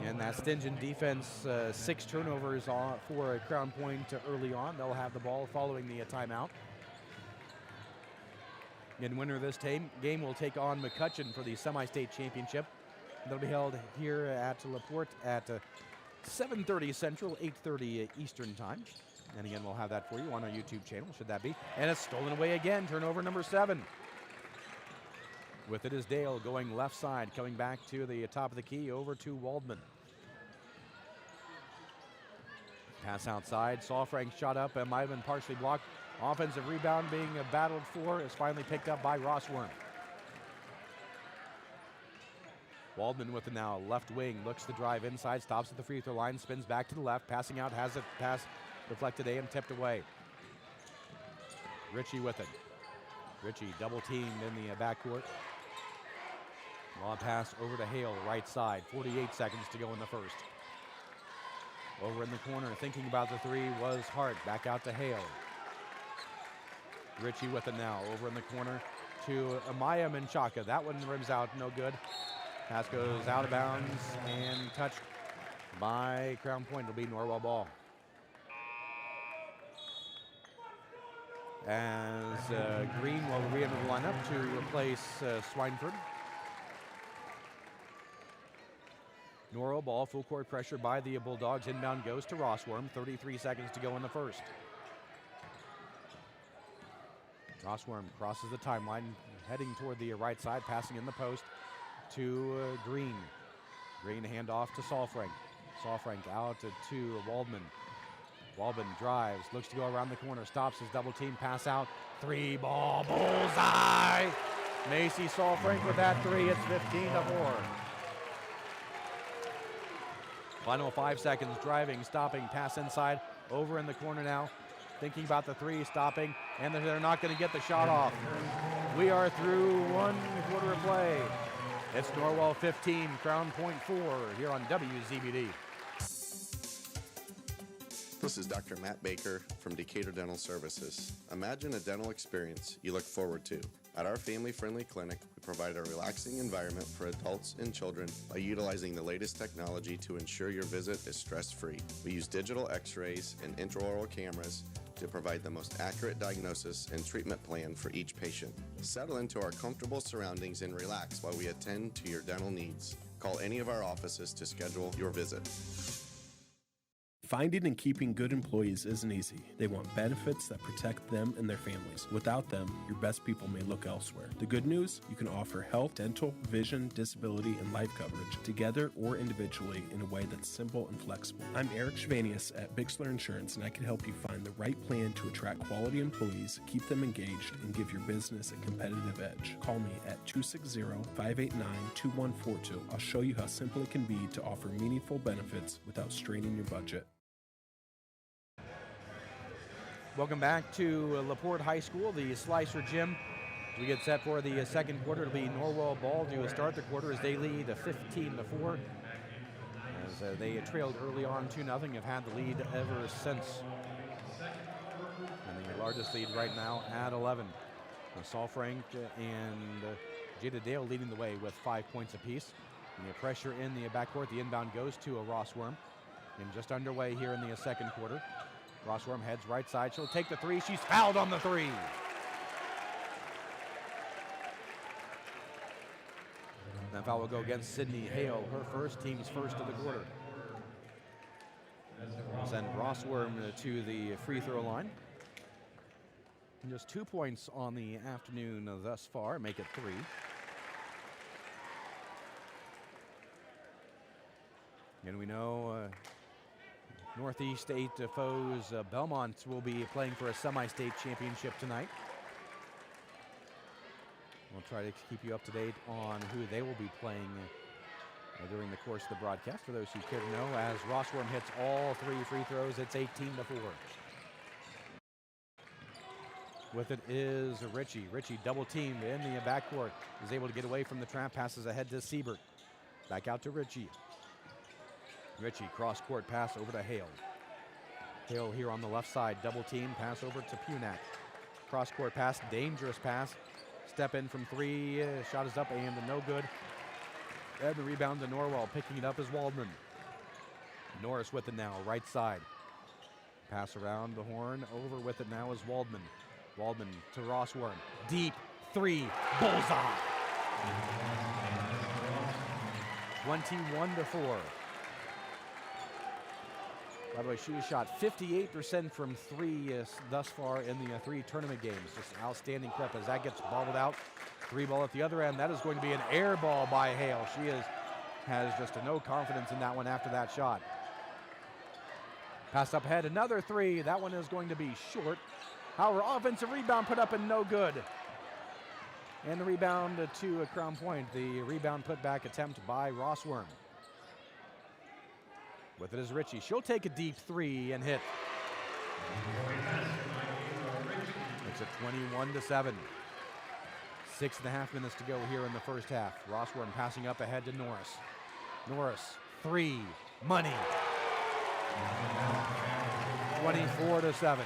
And that stingent defense, 6 turnovers for Crown Point early on. They'll have the ball following the timeout. And winner of this game will take on McCutcheon for the semi-state championship. That'll be held here at LaPorte at 7:30 Central, 8:30 Eastern time. And again, we'll have that for you on our YouTube channel, should that be. And it's stolen away again, turnover number 7. With it is Dale going left side, coming back to the top of the key, over to Waldman. Pass outside, Saalfrank shot up, and might have been partially blocked. Offensive rebound being battled for is finally picked up by Rossworm. Waldman with it now, left wing, looks to drive inside, stops at the free throw line, spins back to the left, passing out, has it, pass deflected and tipped away. Ritchie with it. Ritchie double teamed in the backcourt. Long pass over to Hale, right side. 48 seconds to go in the first. Over in the corner, thinking about the three was Hart. Back out to Hale. Ritchie with it now, over in the corner to Amaya Menchaca. That one rims out, no good. Pass goes out of bounds and touched by Crown Point. It'll be Norwell ball. As Green will re-enter the lineup to replace Swineford. Norwell ball, full court pressure by the Bulldogs. Inbound goes to Rossworm. 33 seconds to go in the first. Rossworm crosses the timeline, heading toward the right side, passing in the post to Green. Green handoff to Saalfrank. Saalfrank out to Waldman. Waldman drives, looks to go around the corner, stops his double team, pass out, 3-ball, bullseye! Macy Saalfrank with that three, it's 15-4. Final 5 seconds, driving, stopping, pass inside, over in the corner now, thinking about the three, stopping, and they're not going to get the shot off. We are through 1 quarter of play. It's Norwell 15, Crown Point 4 here on WZBD. This is Dr. Matt Baker from Decatur Dental Services. Imagine a dental experience you look forward to. At our family-friendly clinic, we provide a relaxing environment for adults and children by utilizing the latest technology to ensure your visit is stress-free. We use digital x-rays and intraoral cameras to provide the most accurate diagnosis and treatment plan for each patient. Settle into our comfortable surroundings and relax while we attend to your dental needs. Call any of our offices to schedule your visit. Finding and keeping good employees isn't easy. They want benefits that protect them and their families. Without them, your best people may look elsewhere. The good news, you can offer health, dental, vision, disability, and life coverage together or individually in a way that's simple and flexible. I'm Eric Schvanius at Bixler Insurance, and I can help you find the right plan to attract quality employees, keep them engaged, and give your business a competitive edge. Call me at 260-589-2142. I'll show you how simple it can be to offer meaningful benefits without straining your budget. Welcome back to LaPorte High School, the Slicer Gym. We get set for the second quarter. It'll be Norwell ball to start the quarter as they lead 15-4. As they trailed early on 2-0, have had the lead ever since. And the largest lead right now at 11. Saalfrank and Jada Dale leading the way with 5 points apiece. And the pressure in the backcourt. The inbound goes to a Rossworm. And just underway here in the second quarter. Rossworm heads right side. She'll take the three. She's fouled on the three. That foul will go against Sydney Hale, her first, team's first of the quarter. Send Rossworm to the free throw line. And just 2 points on the afternoon thus far, make it 3. And we know Northeast 8 foes. Belmont will be playing for a semi-state championship tonight. We'll try to keep you up to date on who they will be playing during the course of the broadcast. For those who care to know, as Rossworm hits all 3 free throws, it's 18-4. With it is Ritchie. Ritchie double teamed in the backcourt. Is able to get away from the trap. Passes ahead to Siebert. Back out to Ritchie. Ritchie cross-court pass over to Hale. Hale here on the left side. Double team. Pass over to Punak. Cross-court pass. Dangerous pass. Step in from 3. Shot is up and no good. And the rebound to Norwell. Picking it up is Waldman. Norris with it now. Right side. Pass around the horn. Over with it now is Waldman. Waldman to Rossworm. Deep 3. Bullseye. 21-4. By the way, she has shot 58% from 3 thus far in the 3 tournament games. Just outstanding prep as that gets bobbled out. 3 ball at the other end. That is going to be an air ball by Hale. She has just no confidence in that one after that shot. Pass up ahead, another 3. That one is going to be short. However, offensive rebound put up and no good. And the rebound to Crown Point. The rebound put back attempt by Rossworm. With it is Ritchie. She'll take a deep 3 and hit. It's a 21-7. 6.5 minutes to go here in the first half. Rossworm passing up ahead to Norris. Norris, 3, money. 24-7.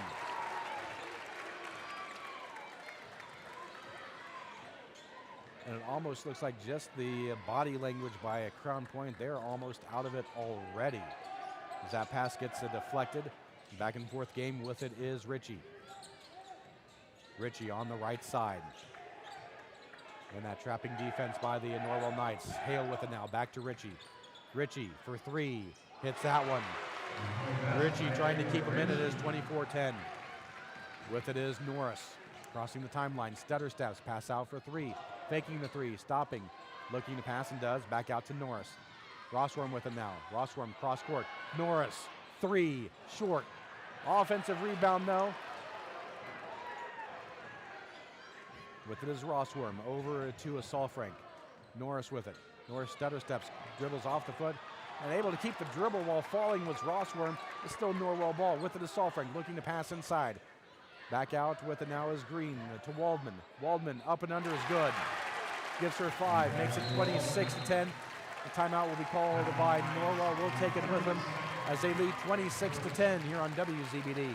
And it almost looks like just the body language by a Crown Point. They're almost out of it already. As that pass gets deflected. Back and forth game with it is Ritchie. Ritchie on the right side. And that trapping defense by the Norwell Knights. Hale with it now. Back to Ritchie. Ritchie for 3. Hits that one. Ritchie trying to keep him in. It is 24-10. With it is Norris. Crossing the timeline. Stutter steps. Pass out for 3. Faking the 3. Stopping. Looking to pass and does. Back out to Norris. Rossworm with him now. Rossworm cross court. Norris. 3. Short. Offensive rebound though. With it is Rossworm over to Salfrank. Norris with it. Norris stutter steps, dribbles off the foot, and able to keep the dribble while falling was Rossworm. It's still Norwell ball. With it is Salfrank looking to pass inside. Back out with it now is Green to Waldman. Waldman up and under is good. Gives her 5, makes it 26-10. The timeout will be called by Norwell. We'll take it with them as they lead 26-10 here on WZBD.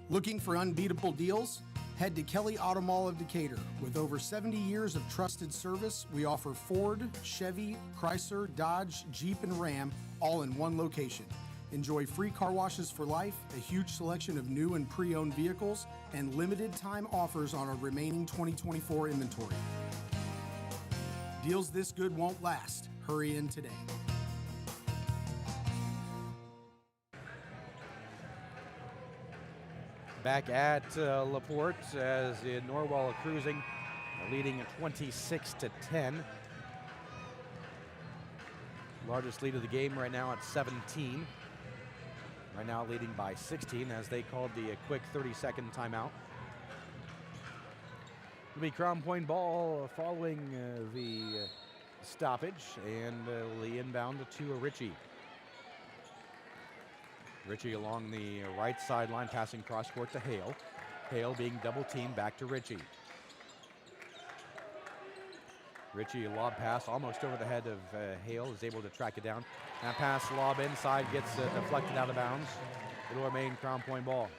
Looking for unbeatable deals? Head to Kelly Auto Mall of Decatur. With over 70 years of trusted service, we offer Ford, Chevy, Chrysler, Dodge, Jeep, and Ram all in one location. Enjoy free car washes for life, a huge selection of new and pre-owned vehicles, and limited time offers on our remaining 2024 inventory. Deals this good won't last. Hurry in today. Back at LaPorte as Norwell cruising, leading at 26-10. Largest lead of the game right now at 17. Right now leading by 16 as they called the quick 30-second timeout. It'll be Crown Point ball following the stoppage, and the inbound to Ritchie. Ritchie along the right sideline, passing cross court to Hale. Hale being double teamed, back to Ritchie. Ritchie, a lob pass almost over the head of Hale, is able to track it down. That pass lob inside gets deflected out of bounds. It'll remain Crown Point ball.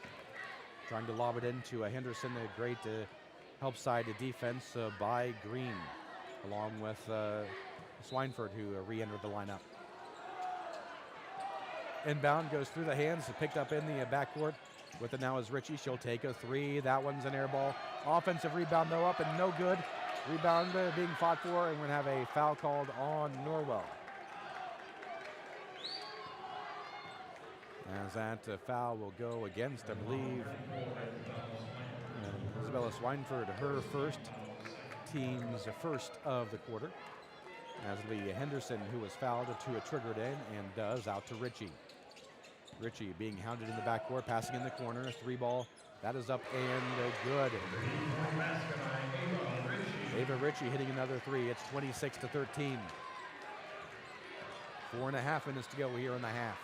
Trying to lob it into Henderson, a great help side defense by Green, along with Swineford, who re-entered the lineup. Inbound goes through the hands, picked up in the backcourt. With it now is Ritchie. She'll take a 3. That one's an air ball. Offensive rebound though up and no good. Rebound being fought for, and we're going to have a foul called on Norwell. As that foul will go against, I believe, Isabella Swineford, her first, team's first of the quarter. as Lee Henderson, who was fouled, to a triggered in and does out to Ritchie. Ritchie being hounded in the backcourt, passing in the corner, 3 ball. That is up and good. Ava Ritchie hitting another 3. It's 26-13. 4.5 minutes to go here in the half.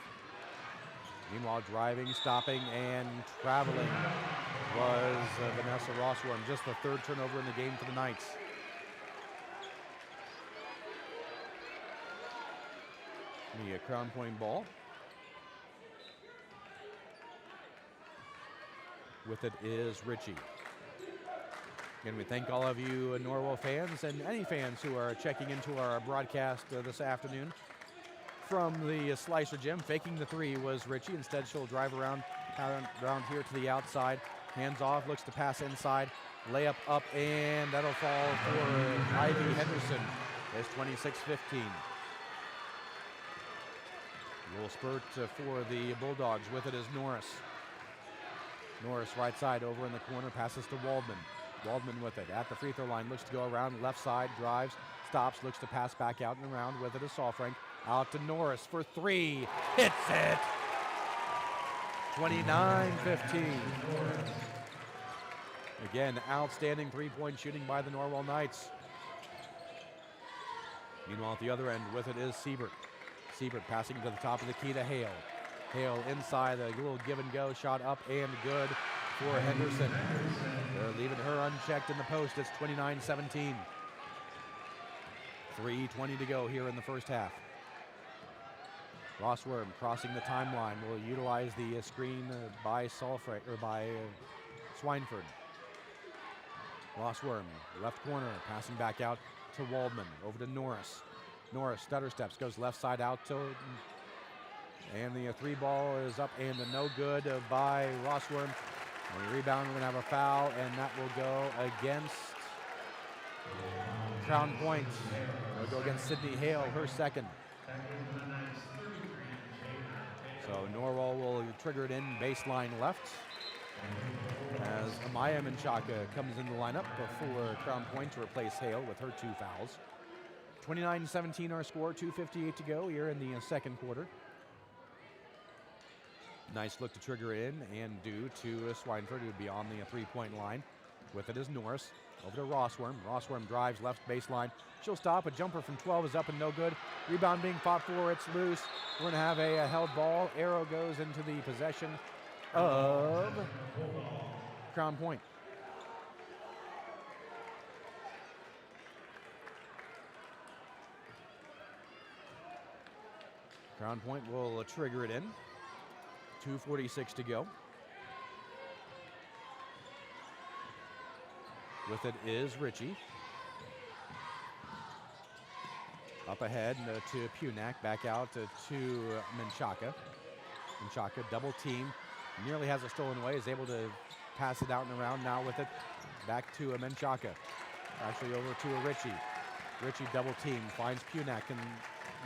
Meanwhile, driving, stopping, and traveling was Vanessa Rossworm. Just the 3rd turnover in the game for the Knights. The Crown Point ball. With it is Ritchie. Again, we thank all of you Norwell fans and any fans who are checking into our broadcast this afternoon. From the Slicer Gym, faking the 3 was Ritchie. Instead, she'll drive around here to the outside. Hands off, looks to pass inside. Layup up, and that'll fall for Ivy Henderson. It's 26-15. Little spurt for the Bulldogs. With it is Norris. Norris right side over in the corner, passes to Waldman. Waldman with it at the free throw line, looks to go around left side, drives, stops, looks to pass back out and around. With it is Saalfrank. Out to Norris for 3. Hits it. 29-15. Again, outstanding 3-point shooting by the Norwell Knights. Meanwhile, at the other end, with it is Siebert. Siebert passing to the top of the key to Hale. Hale inside, a little give and go, shot up and good for Henderson. They're leaving her unchecked in the post. It's 29-17. 3:20 to go here in the first half. Rossworm crossing the timeline will utilize the screen by Swineford. Rossworm, left corner, passing back out to Waldman. Over to Norris. Norris stutter steps, goes left side out to, and the 3 ball is up and no good by Rossworm. And the rebound, we're going to have a foul, and that will go against Crown Point. It'll go against Sydney Hale, her second. So Norwell will trigger it in baseline left as Amaya Menchaca comes in the lineup for Crown Point to replace Hale with her 2 fouls. 29-17 our score, 2:58 to go here in the second quarter. Nice look to trigger in and due to Swineford, who would be on the 3-point line. With it is Norris. Over to Rossworm. Rossworm drives left baseline. She'll stop. A jumper from 12 is up and no good. Rebound being fought for. It's loose. We're going to have a held ball. Arrow goes into the possession of Crown Point. Crown Point will trigger it in. 2:46 to go. With it is Ritchie. Up ahead to Punak, back out to Menchaca. Menchaca double team, nearly has it stolen away, is able to pass it out and around. Now with it, back to Menchaca. Actually over to Ritchie. Ritchie double team, finds Punak in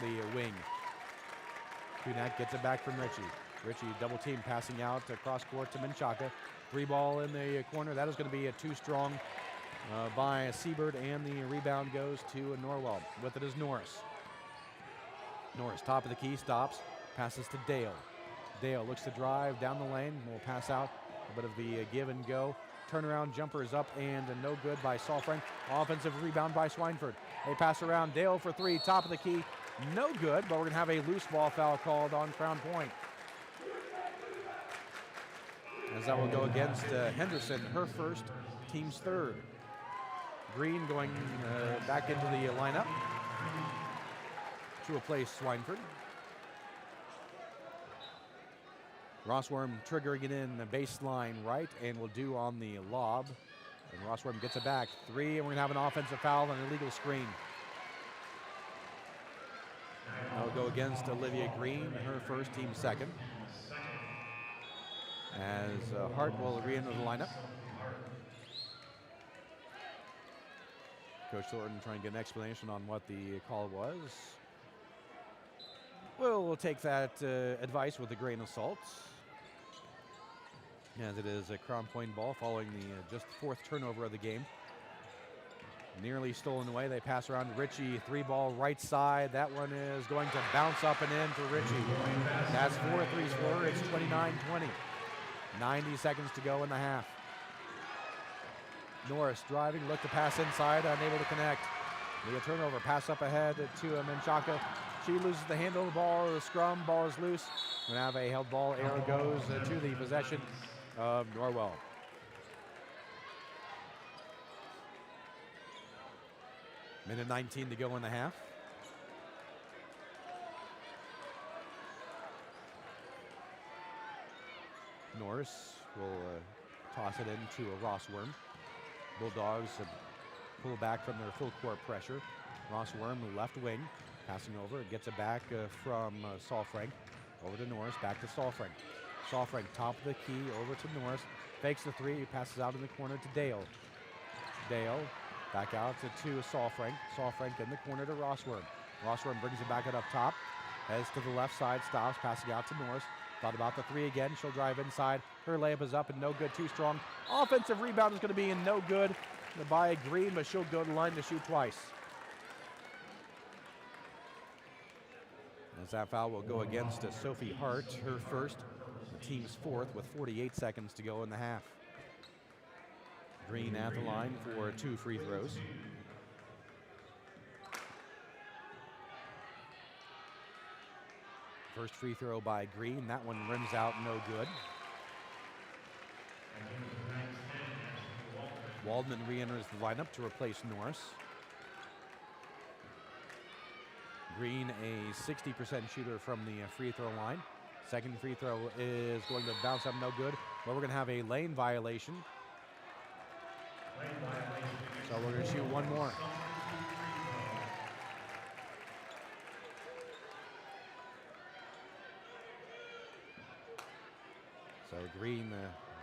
the wing. Punak gets it back from Ritchie. Ritchie double team, passing out across court to Menchaca. 3 ball in the corner. That is going to be a too strong by Siebert, and the rebound goes to Norwell. With it is Norris. Norris, top of the key, stops, passes to Dale. Dale looks to drive down the lane, will pass out. A bit of the give and go. Turnaround jumper is up and no good by Saalfrank. Offensive rebound by Swineford. They pass around. Dale for 3, top of the key, no good, but we're going to have a loose ball foul called on Crown Point. As that will go against Henderson, her first, team's 3rd. Green going back into the lineup to replace Swineford. Rossworm triggering it in the baseline right and will do on the lob. And Rossworm gets it back. 3, and we're going to have an offensive foul and an illegal screen. That will go against Olivia Green, her first, team 2nd. As Hart will re-enter the lineup. Coach Thornton trying to get an explanation on what the call was. We'll take that advice with a grain of salt, as it is a Crown Point ball following the just 4th turnover of the game. nearly stolen away. They pass around to Ritchie, 3-ball right side. That one is going to bounce up and in for Ritchie. That's 4-3 score. It's 29-20. 90 seconds to go in the half. Norris driving, look to pass inside, unable to connect. The turnover, pass up ahead to Menchaca. She loses the handle of the ball, the scrum, ball is loose. We're going to have a held ball. Arrow goes to the possession of Norwell. Minute 19 to go in the half. Norris will toss it into a Rossworm. Bulldogs pull back from their full court pressure. Rossworm, left wing, passing over. Gets it back from Salfrank. Over to Norris, back to Salfrank. Salfrank, top of the key, over to Norris. Fakes the three, passes out in the corner to Dale. Dale, back out to Salfrank. Salfrank in the corner to Rossworm. Rossworm brings it back up top. Heads to the left side, stops, passing out to Norris. Thought about the three again. She'll drive inside. Her layup is up and no good, too strong. Offensive rebound is going to be in no good by Green, but she'll go to the line to shoot twice. As that foul will go against Sophie Hart, her first, the team's fourth, with 48 seconds to go in the half. Green at the line for 2 free throws. First free throw by Green. That one rims out, no good. Waldman re-enters the lineup to replace Norris. Green, a 60% shooter from the free throw line. Second free throw is going to bounce up, no good. But we're going to have a lane violation. So we're going to shoot one more. So Green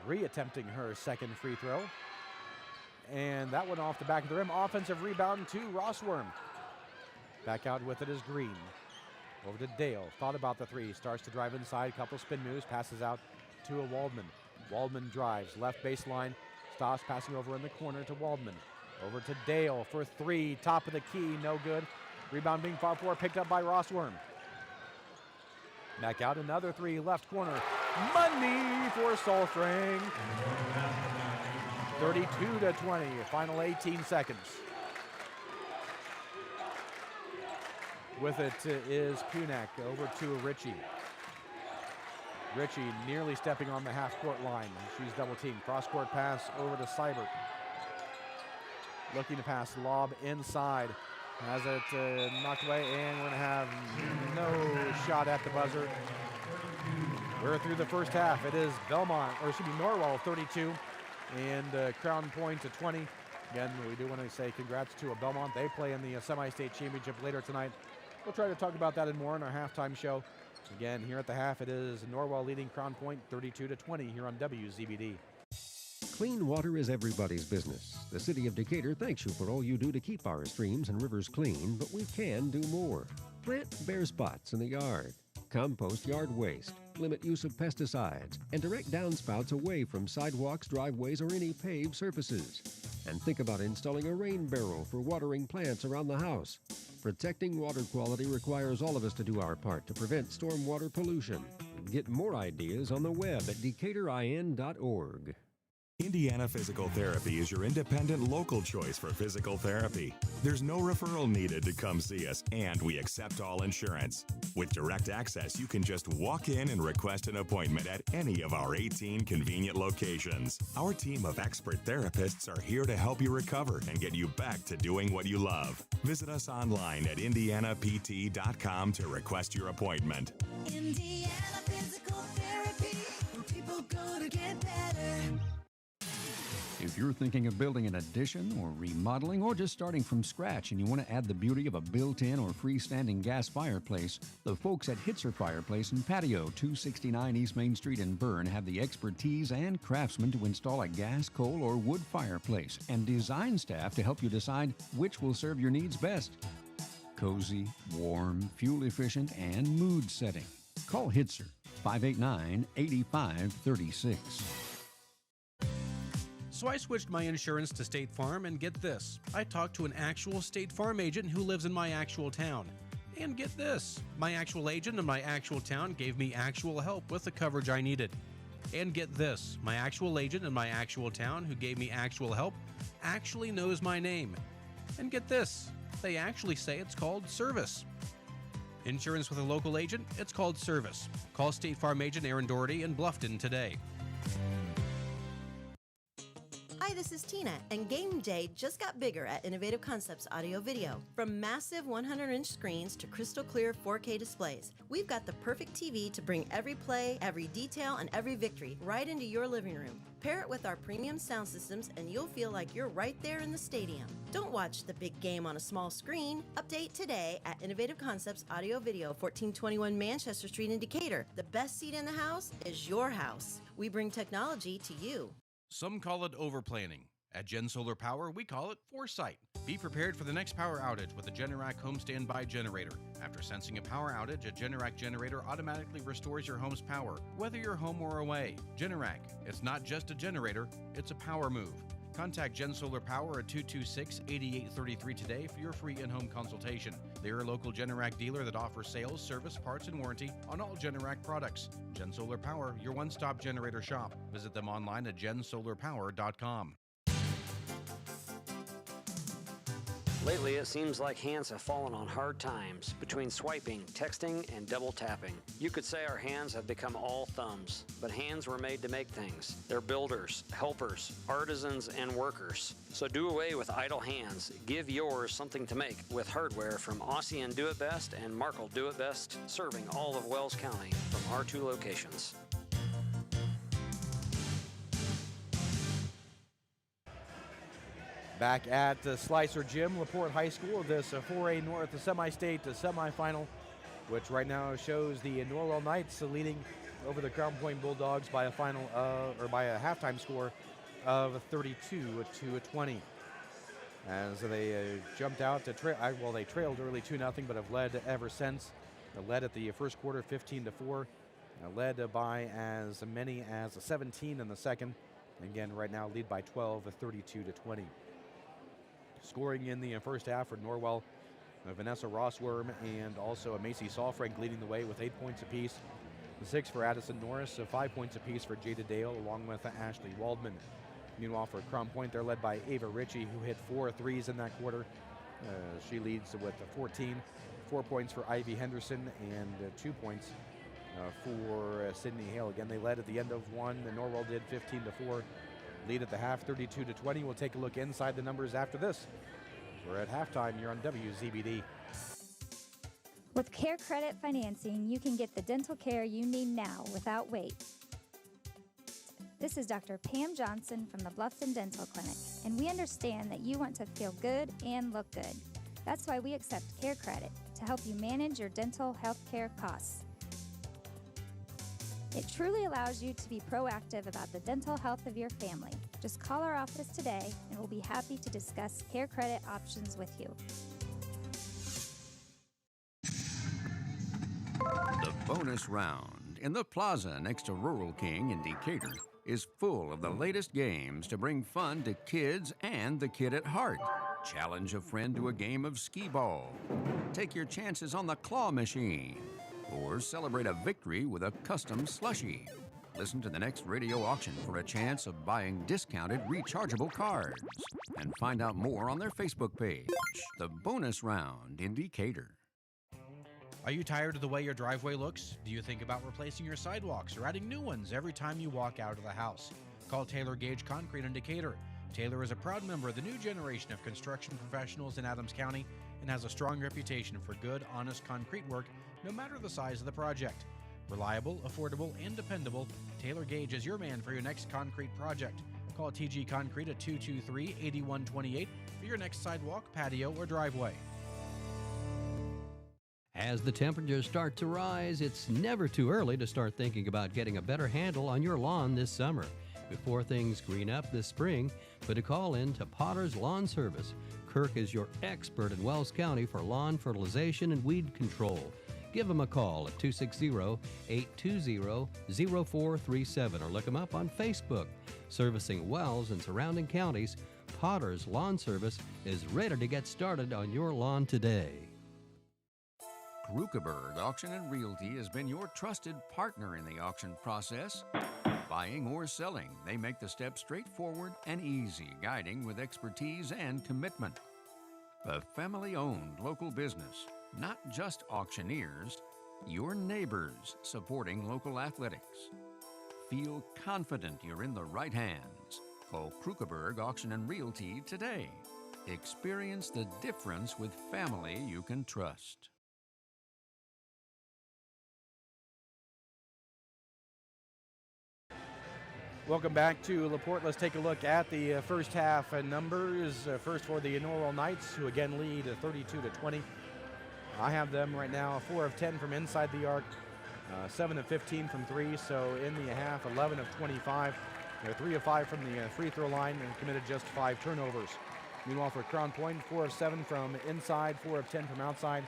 re-attempting her second free throw. And that one off the back of the rim. Offensive rebound to Rossworm. Back out with it is Green. Over to Dale. Thought about the three. Starts to drive inside. Couple spin moves. Passes out to a Waldman. Waldman drives. Left baseline. Stops passing over in the corner to Waldman. Over to Dale for three. Top of the key. No good. Rebound being fought for. Picked up by Rossworm. Back out. Another three. Left corner. Money for Salfrank. 32-20. Final 18 seconds. With it is Punak over to Ritchie. Ritchie nearly stepping on the half-court line. She's double-teamed. Cross-court pass over to Seibert. Looking to pass, lob inside. Has it knocked away, and we're going to have no shot at the buzzer. We're through the first half. It is Norwell 32 and Crown Point 20. Again, we do want to say congrats to Belmont. They play in the semi-state championship later tonight. We'll try to talk about that and more in our halftime show. Again, here at the half, it is Norwell leading Crown Point 32-20 here on WZBD. Clean water is everybody's business. The City of Decatur thanks you for all you do to keep our streams and rivers clean, but we can do more. Plant bare spots in the yard. Compost yard waste. Limit use of pesticides. And direct downspouts away from sidewalks, driveways, or any paved surfaces. And think about installing a rain barrel for watering plants around the house. Protecting water quality requires all of us to do our part to prevent stormwater pollution. Get more ideas on the web at decaturin.org. Indiana Physical Therapy is your independent local choice for physical therapy. There's no referral needed to come see us, and we accept all insurance. With direct access, you can just walk in and request an appointment at any of our 18 convenient locations. Our team of expert therapists are here to help you recover and get you back to doing what you love. Visit us online at indianapt.com to request your appointment. Indiana Physical Therapy, where people go to get better. If you're thinking of building an addition or remodeling or just starting from scratch and you want to add the beauty of a built-in or freestanding gas fireplace, the folks at IHSAA Fireplace and Patio, 269 East Main Street in Bern, have the expertise and craftsmen to install a gas, coal, or wood fireplace and design staff to help you decide which will serve your needs best. Cozy, warm, fuel-efficient, and mood-setting. Call IHSAA, 589-8536. So I switched my insurance to State Farm, and get this, I talked to an actual State Farm agent who lives in my actual town. And get this, my actual agent in my actual town gave me actual help with the coverage I needed. And get this, my actual agent in my actual town who gave me actual help actually knows my name. And get this, they actually say it's called service. Insurance with a local agent, it's called service. Call State Farm agent Aaron Doherty in Bluffton today. Hi, this is Tina, and game day just got bigger at Innovative Concepts Audio Video. From massive 100-inch screens to crystal clear 4K displays, we've got the perfect TV to bring every play, every detail, and every victory right into your living room. Pair it with our premium sound systems, and you'll feel like you're right there in the stadium. Don't watch the big game on a small screen. Update today at Innovative Concepts Audio Video, 1421 Manchester Street in Decatur. The best seat in the house is your house. We bring technology to you. Some call it overplanning. At Gen Solar Power, we call it foresight. Be prepared for the next power outage with a Generac home standby generator. After sensing a power outage, a Generac generator automatically restores your home's power, whether you're home or away. Generac, it's not just a generator, it's a power move. Contact Gen Solar Power at 226-8833 today for your free in-home consultation. They're a local Generac dealer that offers sales, service, parts, and warranty on all Generac products. Gen Solar Power, your one-stop generator shop. Visit them online at gensolarpower.com. Lately, it seems like hands have fallen on hard times between swiping, texting, and double tapping. You could say our hands have become all thumbs, but hands were made to make things. They're builders, helpers, artisans, and workers. So do away with idle hands. Give yours something to make with hardware from Aussie and Do It Best and Markle Do It Best, serving all of Wells County from our 2 locations. Back at Slicer Gym, LaPorte High School, this 4A North semi-state semifinal, which right now shows the Norwell Knights leading over the Crown Point Bulldogs by a halftime score of 32-20. As they jumped out to they trailed early 2-0, but have led ever since. They led at the first quarter 15-4, led by as many as 17 in the second. Again, right now lead by 12, 32-20. Scoring in the first half for Norwell, Vanessa Rossworm and also Macy Salfrank leading the way with 8 points apiece. 6 for Addison Norris, 5 points apiece for Jada Dale, along with Ashley Waldman. Meanwhile, for Crown Point, they're led by Ava Ritchie, who hit 4 threes in that quarter. She leads with 14. 4 points for Ivy Henderson and 2 points for Sydney Hale. Again, they led at the end of one. Norwell did 15-4. Lead at the half, 32-20. We'll take a look inside the numbers after this. We're at halftime. You're on WZBD. With Care Credit Financing, you can get the dental care you need now without wait. This is Dr. Pam Johnson from the Bluffton Dental Clinic, and we understand that you want to feel good and look good. That's why we accept Care Credit to help you manage your dental health care costs. It truly allows you to be proactive about the dental health of your family. Just call our office today and we'll be happy to discuss Care Credit options with you. The bonus round in the plaza next to Rural King in Decatur is full of the latest games to bring fun to kids and the kid at heart. Challenge a friend to a game of skee ball. Take your chances on the claw machine. Or celebrate a victory with a custom slushie. Listen to the next radio auction for a chance of buying discounted rechargeable cards. And find out more on their Facebook page, The Bonus Round in Decatur. Are you tired of the way your driveway looks? Do you think about replacing your sidewalks or adding new ones every time you walk out of the house? Call Taylor Gage Concrete in Decatur. Taylor is a proud member of the new generation of construction professionals in Adams County and has a strong reputation for good, honest concrete work no matter the size of the project. Reliable, affordable, and dependable, Taylor Gage is your man for your next concrete project. Call TG Concrete at 223-8128 for your next sidewalk, patio, or driveway. As the temperatures start to rise, it's never too early to start thinking about getting a better handle on your lawn this summer. Before things green up this spring, put a call in to Potter's Lawn Service. Kirk is your expert in Wells County for lawn fertilization and weed control. Give them a call at 260-820-0437 or look them up on Facebook. Servicing wells and surrounding counties, Potter's Lawn Service is ready to get started on your lawn today. Krukeberg Auction and Realty has been your trusted partner in the auction process. Buying or selling, they make the steps straightforward and easy, guiding with expertise and commitment. A family-owned local business, not just auctioneers, your neighbors supporting local athletics. Feel confident you're in the right hands. Call Krukeberg Auction and Realty today. Experience the difference with family you can trust. Welcome back to LaPorte. Let's take a look at the first half numbers. First for the Norwell Knights, who again lead 32-20. I have them right now 4 of 10 from inside the arc, 7 of 15 from 3. So in the half, 11 of 25. They're 3 of 5 from the free throw line and committed just 5 turnovers. Meanwhile, for Crown Point, 4 of 7 from inside, 4 of 10 from outside.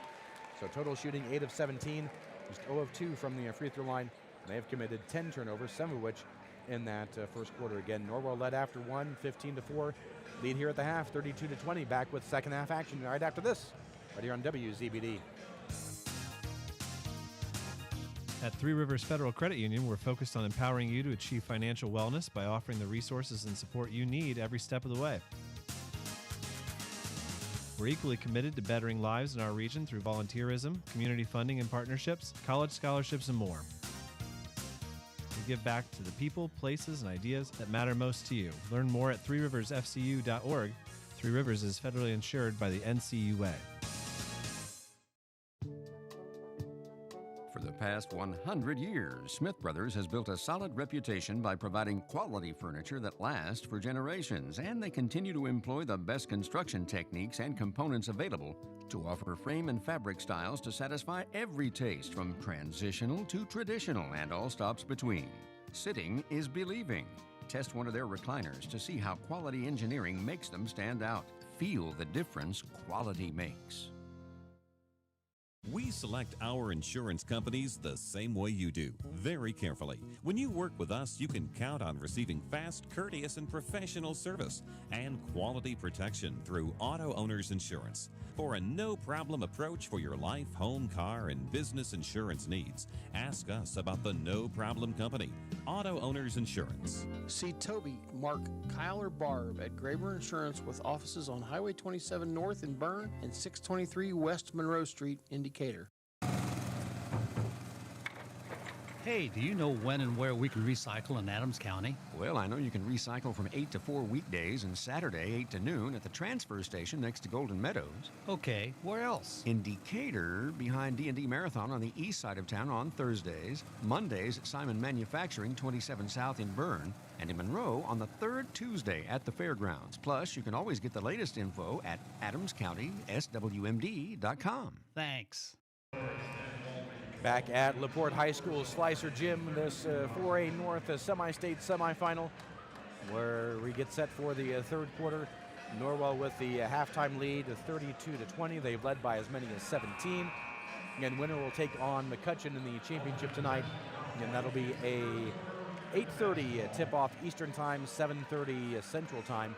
So total shooting 8 of 17, just 0 of 2 from the free throw line. They have committed 10 turnovers, some of which in that first quarter. Again, Norwell led after 1, 15-4. Lead here at the half, 32-20. Back with second half action right after this, right here on WZBD. At Three Rivers Federal Credit Union, we're focused on empowering you to achieve financial wellness by offering the resources and support you need every step of the way. We're equally committed to bettering lives in our region through volunteerism, community funding and partnerships, college scholarships, and more. We give back to the people, places, and ideas that matter most to you. Learn more at threeriversfcu.org. Three Rivers is federally insured by the NCUA. For the past 100 years, Smith Brothers has built a solid reputation by providing quality furniture that lasts for generations, and they continue to employ the best construction techniques and components available to offer frame and fabric styles to satisfy every taste, from transitional to traditional and all stops between. Sitting is believing. Test one of their recliners to see how quality engineering makes them stand out. Feel the difference quality makes. We select our insurance companies the same way you do, very carefully. When you work with us, you can count on receiving fast, courteous, and professional service and quality protection through Auto Owners Insurance. For a no-problem approach for your life, home, car, and business insurance needs, ask us about the No Problem Company, Auto Owners Insurance. See Toby, Mark, Kyle, or Barb at Graber Insurance with offices on Highway 27 North in Bern and 623 West Monroe Street in Decatur. Hey, do you know when and where we can recycle in Adams County? Well, I know you can recycle from 8 to 4 weekdays and Saturday 8 to noon at the transfer station next to Golden Meadows. Okay, where else? In Decatur, behind D&D Marathon on the east side of town on Thursdays, Mondays at Simon Manufacturing 27 South in Bern, and in Monroe on the third Tuesday at the fairgrounds. Plus, you can always get the latest info at adamscountyswmd.com. Thanks. Back at LaPorte High School Slicer Gym, this 4A North semi-state semifinal, where we get set for the third quarter. Norwell with the halftime lead of 32-20. They've led by as many as 17. And winner will take on McCutcheon in the championship tonight. And that'll be a 8:30 tip-off Eastern Time, 7:30 Central Time,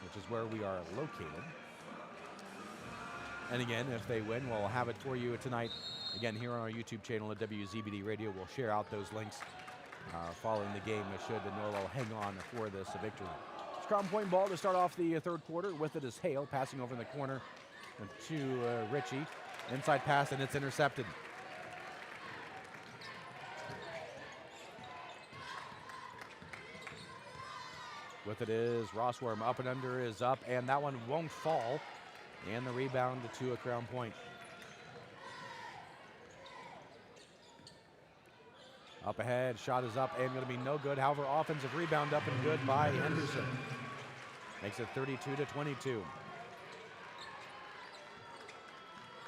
which is where we are located. And again, if they win, we'll have it for you tonight. Again, here on our YouTube channel at WZBD Radio, we'll share out those links following the game should the Norwell hang on for this victory. It's Crown Point ball to start off the third quarter. With it is Hale passing over in the corner to Ritchie. Inside pass, and it's intercepted. With it is Rossworm. Up and under is up, and that one won't fall. And the rebound to a Crown Point. Up ahead, shot is up and going to be no good. However, offensive rebound up and good by Henderson. Makes it 32-22.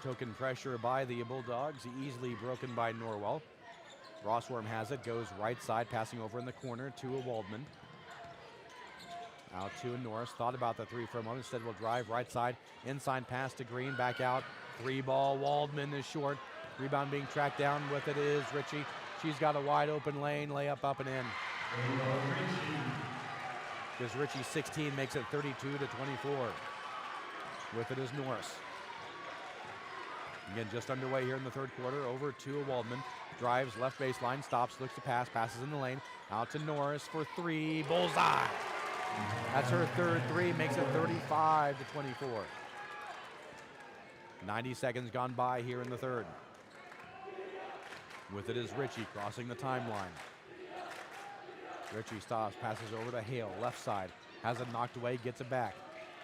Token pressure by the Bulldogs, easily broken by Norwell. Rossworm has it, goes right side, passing over in the corner to a Waldman. Out to a Norris, thought about the three for a moment, instead will drive right side, inside pass to Green, back out. Three ball, Waldman is short. Rebound being tracked down. With it is Ritchie. She's got a wide open lane, layup up and in. Gives Ritchie 16, makes it 32-24. With it is Norris. Again, just underway here in the third quarter. Over to Waldman. Drives left baseline, stops, looks to pass, passes in the lane. Out to Norris for three. Bullseye. That's her third three, makes it 35-24. 90 seconds gone by here in the third. With it is Ritchie crossing the timeline. Ritchie stops, passes over to Hale, left side. Has it knocked away, gets it back.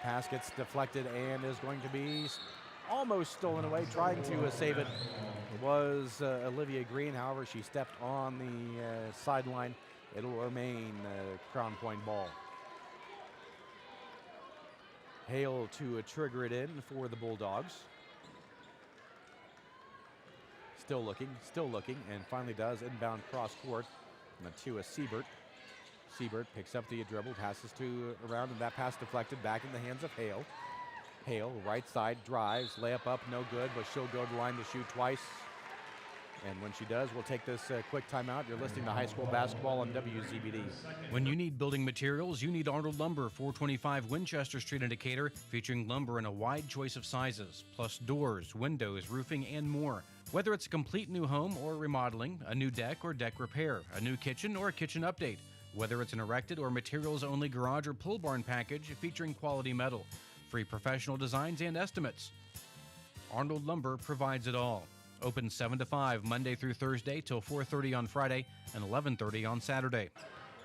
Pass gets deflected and is going to be almost stolen away. Trying to save it was Olivia Green. However, she stepped on the sideline. It'll remain Crown Point ball. Hale to trigger it in for the Bulldogs. Still looking, and finally does inbound cross court to a Siebert. Siebert picks up the dribble, passes to around, and that pass deflected back in the hands of Hale. Hale, right side, drives, layup up, no good, but she'll go to the line to shoot twice. And when she does, we'll take this quick timeout. You're listening to high school basketball on WZBD. When you need building materials, you need Arnold Lumber, 425 Winchester Street in Decatur, featuring lumber in a wide choice of sizes, plus doors, windows, roofing, and more. Whether it's a complete new home or remodeling, a new deck or deck repair, a new kitchen or a kitchen update, whether it's an erected or materials-only garage or pull barn package featuring quality metal, free professional designs and estimates. Arnold Lumber provides it all. Open 7 to 5 Monday through Thursday till 4:30 on Friday and 11:30 on Saturday.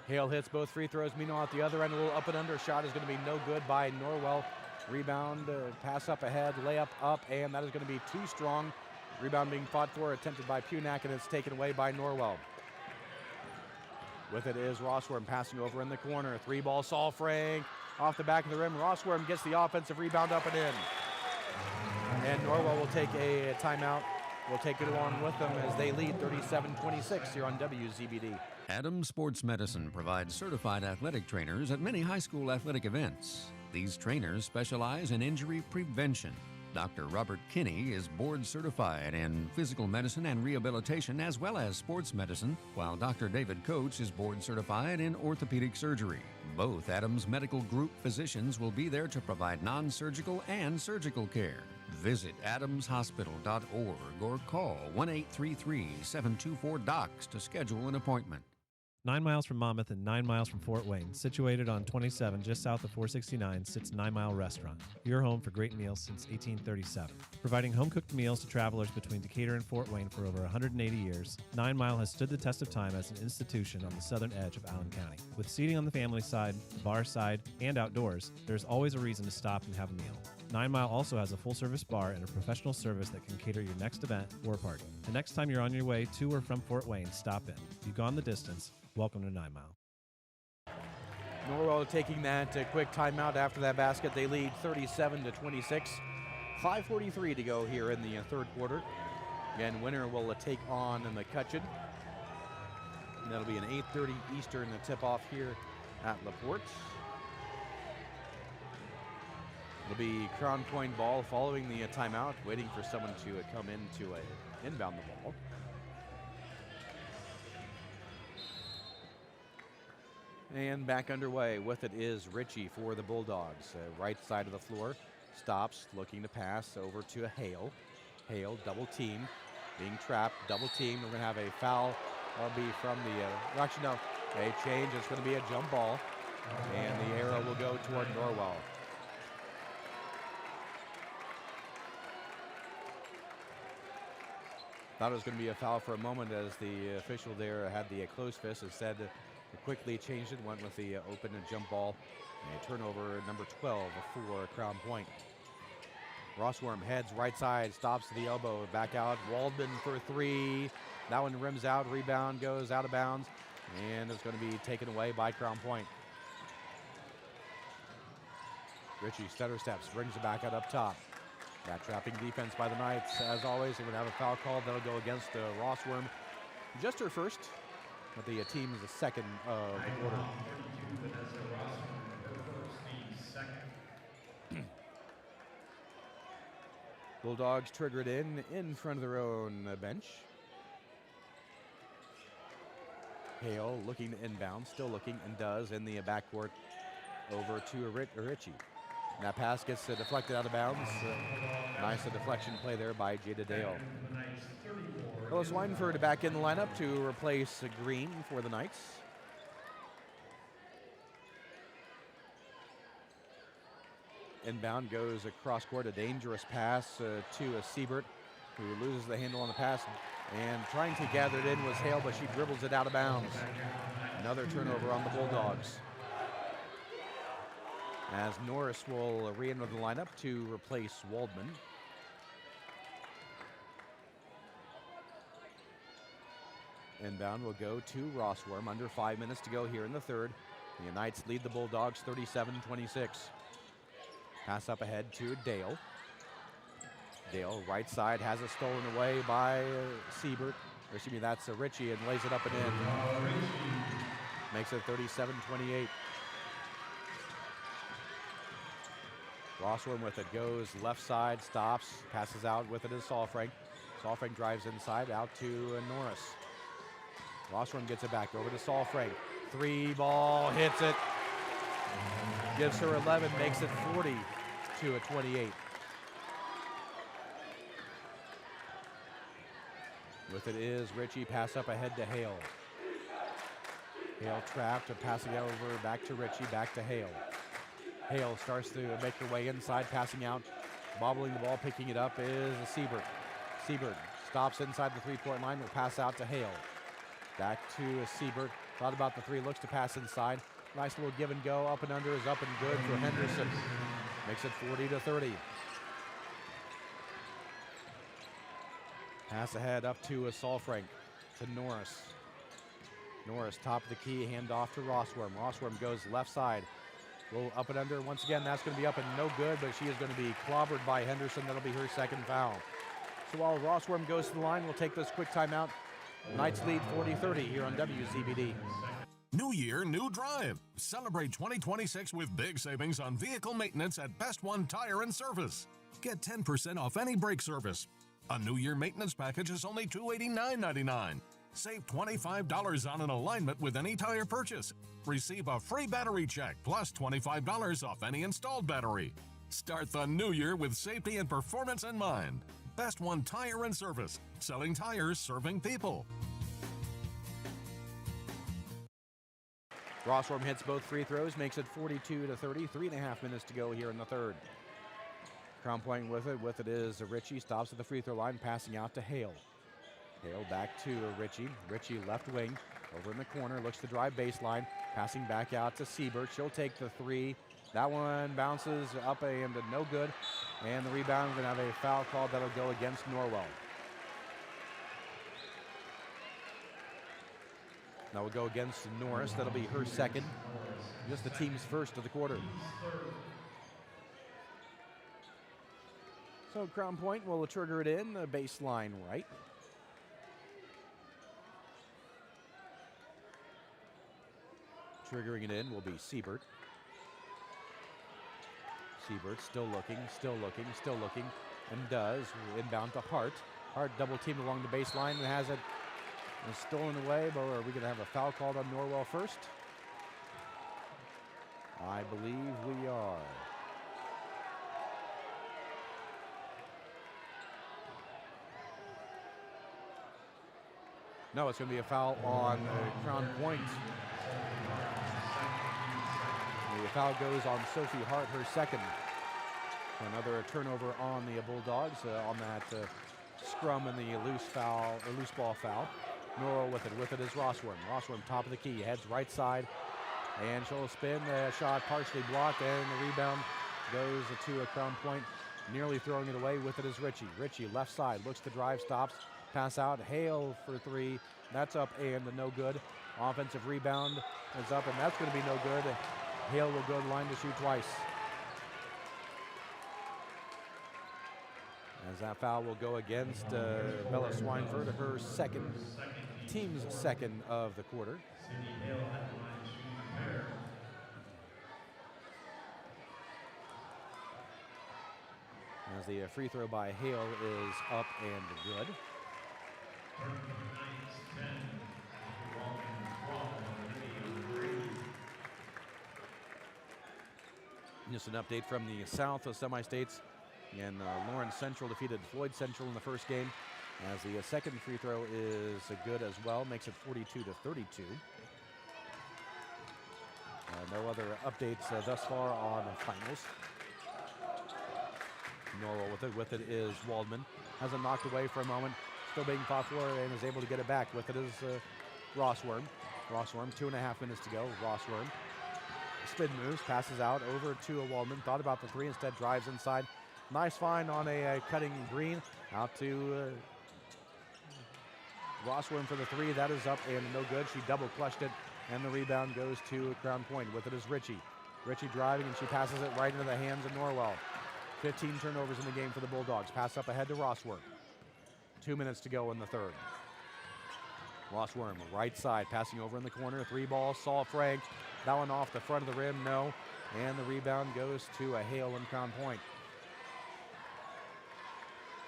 Hale hits both free throws. Meanwhile, at the other end, a little up and under shot is going to be no good by Norwell. Rebound, pass up ahead, layup up, and that is going to be too strong. Rebound being fought for, attempted by Punak, and it's taken away by Norwell. With it is Rossworm passing over in the corner. Three ball, Saul Frank off the back of the rim. Rossworm gets the offensive rebound up and in. And Norwell will take a timeout. We'll take it along with them as they lead 37-26 here on WZBD. Adams Sports Medicine provides certified athletic trainers at many high school athletic events. These trainers specialize in injury prevention. Dr. Robert Kinney is board certified in physical medicine and rehabilitation as well as sports medicine, while Dr. David Coates is board certified in orthopedic surgery. Both Adams Medical Group physicians will be there to provide non-surgical and surgical care. Visit adamshospital.org or call 1-833-724-DOCS to schedule an appointment. 9 miles from Monmouth and 9 miles from Fort Wayne, situated on 27 just south of 469, sits 9 Mile Restaurant, your home for great meals since 1837. Providing home-cooked meals to travelers between Decatur and Fort Wayne for over 180 years, 9 Mile has stood the test of time as an institution on the southern edge of Allen County. With seating on the family side, the bar side, and outdoors, there's always a reason to stop and have a meal. 9 Mile also has a full-service bar and a professional service that can cater your next event or party. The next time you're on your way to or from Fort Wayne, stop in. You've gone the distance. Welcome to 9 Mile. Norwell taking that quick timeout after that basket. They lead 37-26. 5:43 to go here in the third quarter. Again, winner will take on McCutcheon. And that'll be an 8:30 Eastern tip-off here at LaPorte. It'll be Crown Point ball following the timeout, waiting for someone to come in to inbound the ball. And back underway. With it is Ritchie for the Bulldogs. Right side of the floor. Stops, looking to pass over to Hale. Hale double team, being trapped, double team. We're going to have a foul. That'll be from the, actually no, a change. It's going to be a jump ball. And the arrow will go toward Norwell. Thought it was going to be a foul for a moment as the official there had the closed fist. Instead, quickly changed it, went with the open and jump ball. And a turnover, number 12 for Crown Point. Rossworm heads right side, stops to the elbow, back out. Waldman for three. That one rims out, rebound goes out of bounds, and it's going to be taken away by Crown Point. Ritchie stutter steps, brings it back out up top. That trapping defense by the Knights. As always, they're going to have a foul call that'll go against Rossworm. Just her first, but the team is the second of the quarter. Bulldogs triggered in front of their own bench. Hale looking to inbound, still looking, and does in the backcourt over to Richie. And that pass gets deflected out of bounds. Nice deflection play there by Jada Dale. Phyllis Weinford back in the lineup to replace Green for the Knights. Inbound goes across court, a dangerous pass to Siebert, who loses the handle on the pass. And trying to gather it in was Hale, but she dribbles it out of bounds. Another turnover on the Bulldogs. As Norris will re-enter the lineup to replace Waldman. Inbound will go to Rossworm. Under 5 minutes to go here in the third. The Knights lead the Bulldogs 37-26. Pass up ahead to Dale. Dale, right side, has it stolen away by Siebert. Or excuse me, that's Richie, and lays it up and in. Makes it 37-28. Rossworm with it, goes left side, stops, passes out with it is Salfrank. Salfrank drives inside, out to Norris. Rossworm gets it back over to Salfrank. 3 ball, hits it. Gives her 11, makes it 40-28. With it is Richie, pass up ahead to Hale. Hale trapped, passing over back to Richie, back to Hale. Hale starts to make her way inside, passing out, bobbling the ball, picking it up is Siebert. Siebert stops inside the three-point line, will pass out to Hale. Back to Siebert, thought about the three, looks to pass inside. Nice little give and go, up and under is up and good for Henderson. Makes it 40-30. Pass ahead up to Salfrank, to Norris. Norris, top of the key, hand off to Rossworm. Rossworm goes left side. Little up and under. Once again, that's going to be up and no good, but she is going to be clobbered by Henderson. That'll be her second foul. So while Rossworm goes to the line, we'll take this quick timeout. Knights lead 40-30 here on WZBD. New year, new drive. Celebrate 2026 with big savings on vehicle maintenance at Best One Tire and Service. Get 10% off any brake service. A New Year maintenance package is only $289.99. Save $25 on an alignment with any tire purchase. Receive a free battery check plus $25 off any installed battery. Start the new year with safety and performance in mind. Best One Tire and Service. Selling tires, serving people. Rossworm hits both free throws, makes it 42-30. 3.5 minutes to go here in the third. Crown Point with it. With it is Richie. Stops at the free throw line, passing out to Hale. Hale back to Richie. Richie left wing. Over in the corner. Looks to drive baseline. Passing back out to Siebert. She'll take the three. That one bounces up and no good. And the rebound, going to have a foul call that'll go against Norwell. That will go against Norris. That'll be her second. Just the team's first of the quarter. So Crown Point will trigger it in, the baseline right. Triggering it in will be Siebert. Siebert still looking, and does. Inbound to Hart. Hart double teamed along the baseline and has it stolen away, but are we going to have a foul called on Norwell first? I believe we are. No, it's going to be a foul on Crown Point. The foul goes on Sophie Hart, her second. Another turnover on the Bulldogs on that scrum and the loose ball foul. Norwell with it. With it is Rossworm. Rossworm, top of the key, heads right side, and she'll spin. The shot partially blocked, and the rebound goes to a Crown Point, nearly throwing it away. With it is Richie. Richie, left side, looks to drive, stops. Pass out, Hale for three. That's up and no good. Offensive rebound is up, and that's going to be no good. Hale will go to the line to shoot twice. As that foul will go against Bella Swineford, her second, team's second of the quarter. as the free throw by Hale is up and good. Just an update from the south of semi-states. And Lawrence Central defeated Floyd Central in the first game, as the second free throw is good as well, makes it 42-32. No other updates thus far on the finals. Norwell with it is Waldman. Has it knocked away for a moment, still being fought for, and is able to get it back. With it is Rossworm. Rossworm, 2.5 minutes to go. Rossworm. Spin moves, passes out over to Waldman. Thought about the three, instead drives inside. Nice find on a cutting green. Out to Rossworm for the three. That is up and no good. She double clutched it, and the rebound goes to Crown Point. With it is Ritchie. Ritchie driving, and she passes it right into the hands of Norwell. 15 turnovers in the game for the Bulldogs. Pass up ahead to Rossworm. 2 minutes to go in the third. Rossworm, right side, passing over in the corner. Three ball, Saul Frank. That one off the front of the rim, no. And the rebound goes to a Hale and Crown Point.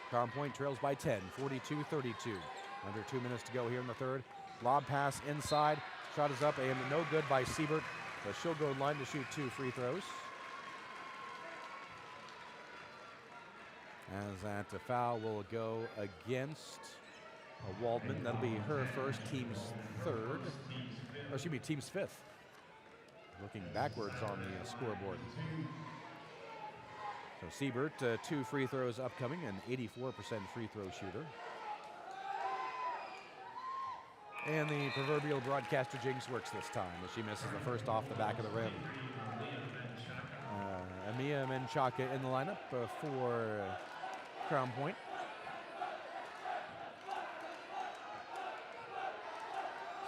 Crown Point trails by 10, 42-32. Under 2 minutes to go here in the third. Lob pass inside. Shot is up and no good by Siebert, but she'll go line to shoot 2 free throws. As that foul will go against Waldman. That'll be her first, team's third. Or excuse me, team's fifth. Looking backwards on the scoreboard. So Siebert, 2 free throws upcoming, an 84% free throw shooter. And the proverbial broadcaster jinx works this time as she misses the first off the back of the rim. Amia Menchaca in the lineup for Crown Point.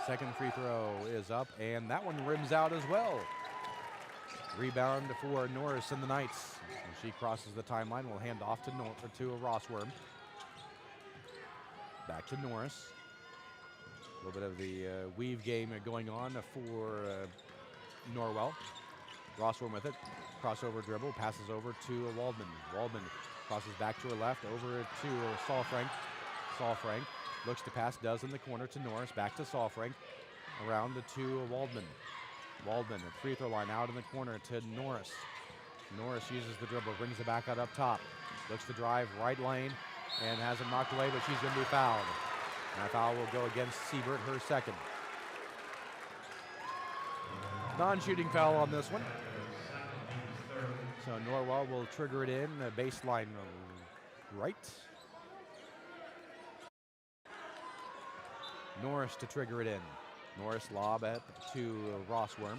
Second free throw is up, and that one rims out as well. Rebound for Norris and the Knights. When she crosses the timeline, we'll hand off to Rossworm. Back to Norris. A little bit of the weave game going on for Norwell. Rossworm with it. Crossover dribble, passes over to Waldman. Waldman crosses back to her left, over to Saul Frank. Saul Frank looks to pass, does in the corner to Norris. Back to Saul Frank. Around to Waldman. Waldman at free throw line, out in the corner to Norris. Norris uses the dribble, brings it back out up top. Looks to drive right lane and has it knocked away, but she's going to be fouled. And that foul will go against Siebert, her second. Non-shooting foul on this one. So Norwell will trigger it in, baseline right. Norris to trigger it in. Norris lob to Rossworm.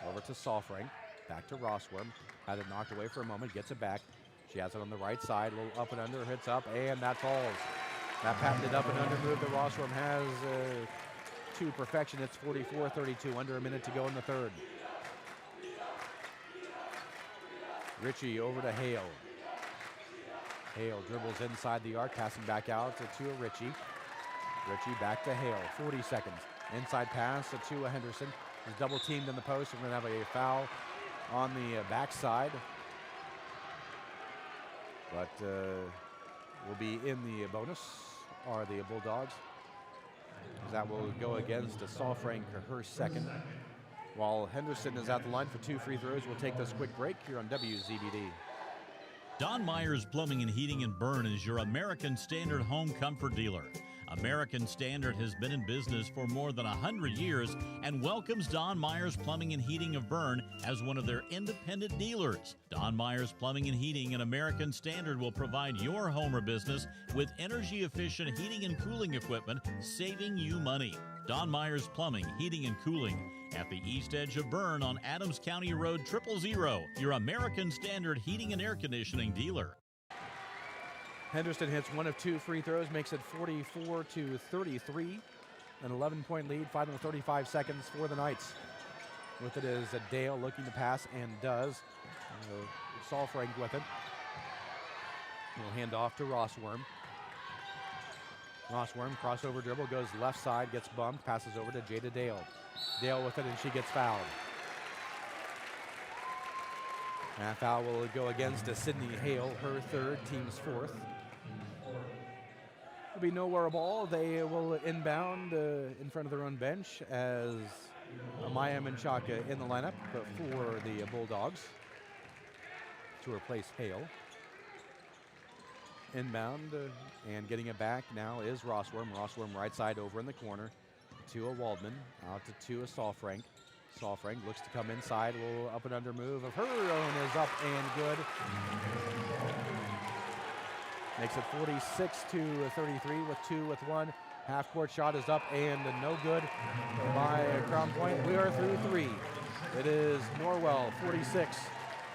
Over to Saulfrank. Back to Rossworm. Had it knocked away for a moment, gets it back. She has it on the right side, a little up and under, hits up, and that falls. That patented up and under move that Rossworm has to perfection. It's 44-32, under a minute to go in the third. Ritchie over to Hale. Hale dribbles inside the arc, passing back out to Ritchie. Ritchie back to Hale, 40 seconds. Inside pass to Henderson. He's double teamed in the post. We're going to have a foul on the backside. But will be in the bonus, are the Bulldogs. That will go against Saul Frank, her second. While Henderson is at the line for 2 free throws, we'll take this quick break here on WZBD. Don Myers Plumbing and Heating in Bern is your American Standard home comfort dealer. American Standard has been in business for more than 100 years and welcomes Don Myers Plumbing and Heating of Bern as one of their independent dealers. Don Myers Plumbing and Heating and American Standard will provide your home or business with energy-efficient heating and cooling equipment, saving you money. Don Myers Plumbing, Heating and Cooling at the east edge of Bern on Adams County Road 000, your American Standard heating and air conditioning dealer. Henderson hits 1 of 2 free throws, makes it 44-33, an 11-point lead, final 35 seconds for the Knights. With it is Dale looking to pass and does. Saul Frank with it. We'll hand off to Rossworm. Rossworm, crossover dribble, goes left side, gets bumped, passes over to Jada Dale. Dale with it, and she gets fouled. That foul will go against Sydney Hale, her third, team's fourth. There'll be nowhere a ball. They will inbound in front of their own bench as Maya Menchaca in the lineup for the Bulldogs to replace Hale. Inbound and getting it back now is Rossworm. Rossworm right side over in the corner to a Waldman, out to a Saalfrank. Saalfrank looks to come inside, a little up and under move of her own is up and good. Makes it 46-33 with 2 with 1. Half court shot is up and no good by Crown Point. We are through 3. It is Norwell 46,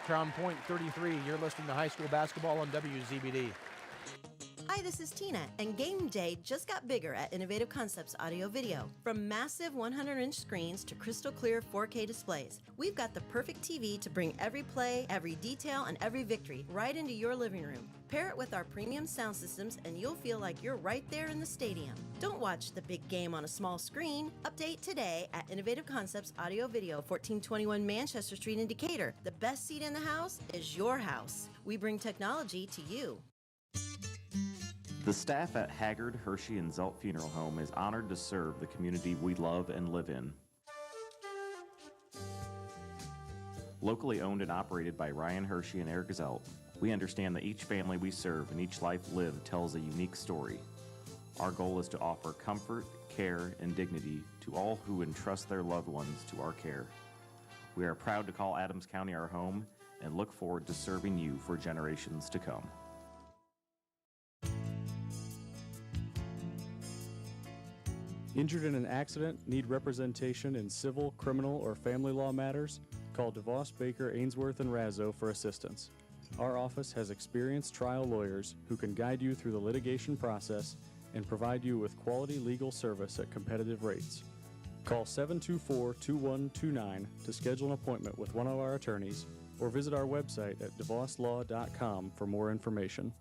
Crown Point 33. You're listening to high school basketball on WZBD. Hi, this is Tina, and game day just got bigger at Innovative Concepts Audio Video. From massive 100-inch screens to crystal clear 4K displays, we've got the perfect TV to bring every play, every detail, and every victory right into your living room. Pair it with our premium sound systems, and you'll feel like you're right there in the stadium. Don't watch the big game on a small screen. Update today at Innovative Concepts Audio Video, 1421 Manchester Street in Decatur. The best seat in the house is your house. We bring technology to you. The staff at Haggard, Hershey, and Zelt Funeral Home is honored to serve the community we love and live in. Locally owned and operated by Ryan Hershey and Eric Zelt, we understand that each family we serve and each life lived tells a unique story. Our goal is to offer comfort, care, and dignity to all who entrust their loved ones to our care. We are proud to call Adams County our home and look forward to serving you for generations to come. Injured in an accident, need representation in civil, criminal, or family law matters? Call DeVos, Baker, Ainsworth, and Razzo for assistance. Our office has experienced trial lawyers who can guide you through the litigation process and provide you with quality legal service at competitive rates. Call 724-2129 to schedule an appointment with one of our attorneys or visit our website at devoslaw.com for more information.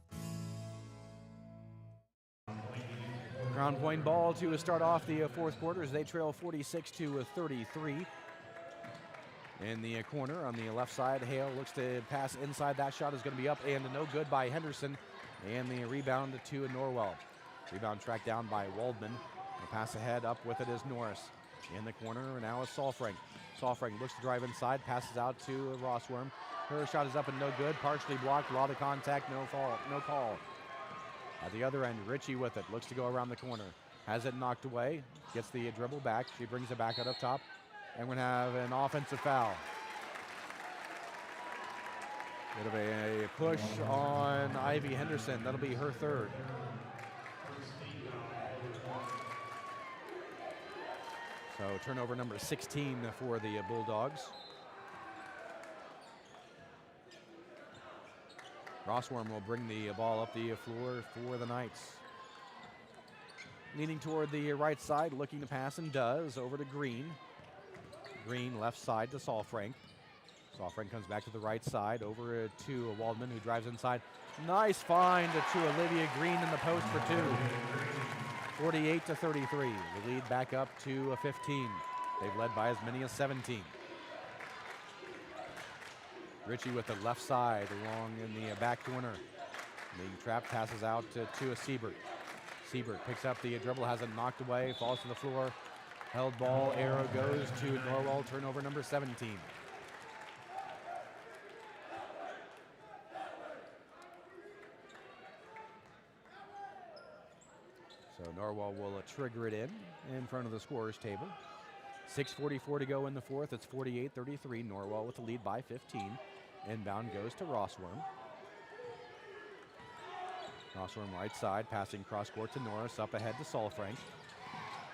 Crown Point ball to start off the fourth quarter as they trail 46-33. In the corner on the left side, Hale looks to pass inside. That shot is going to be up and no good by Henderson. And the rebound to Norwell. Rebound tracked down by Waldman. The pass ahead, up with it is Norris. In the corner now is Saalfrank. Saalfrank looks to drive inside, passes out to Rossworm. Her shot is up and no good, partially blocked, a lot of contact, no call. At the other end, Ritchie with it, looks to go around the corner. Has it knocked away, gets the dribble back. She brings it back out up top. And we're going to have an offensive foul. Bit of a push on Ivy Henderson. That'll be her third. So turnover number 16 for the Bulldogs. Rossworm will bring the ball up the floor for the Knights. Leaning toward the right side, looking to pass and does, over to Green. Green left side to Saalfrank. Saalfrank comes back to the right side, over to Waldman, who drives inside. Nice find to Olivia Green in the post for 2. 48-33. The lead back up to 15. They've led by as many as 17. Ritchie with the left side along in the back corner. Being trapped, passes out to a Siebert. Siebert picks up the dribble, has it knocked away, falls to the floor. Held ball, arrow goes to Norwell, turnover number 17. So Norwell will trigger it in front of the scorer's table. 6:44 to go in the fourth. It's 48-33. Norwell with the lead by 15. Inbound goes to Rossworm. Rossworm right side, passing cross court to Norris, up ahead to Saalfrank.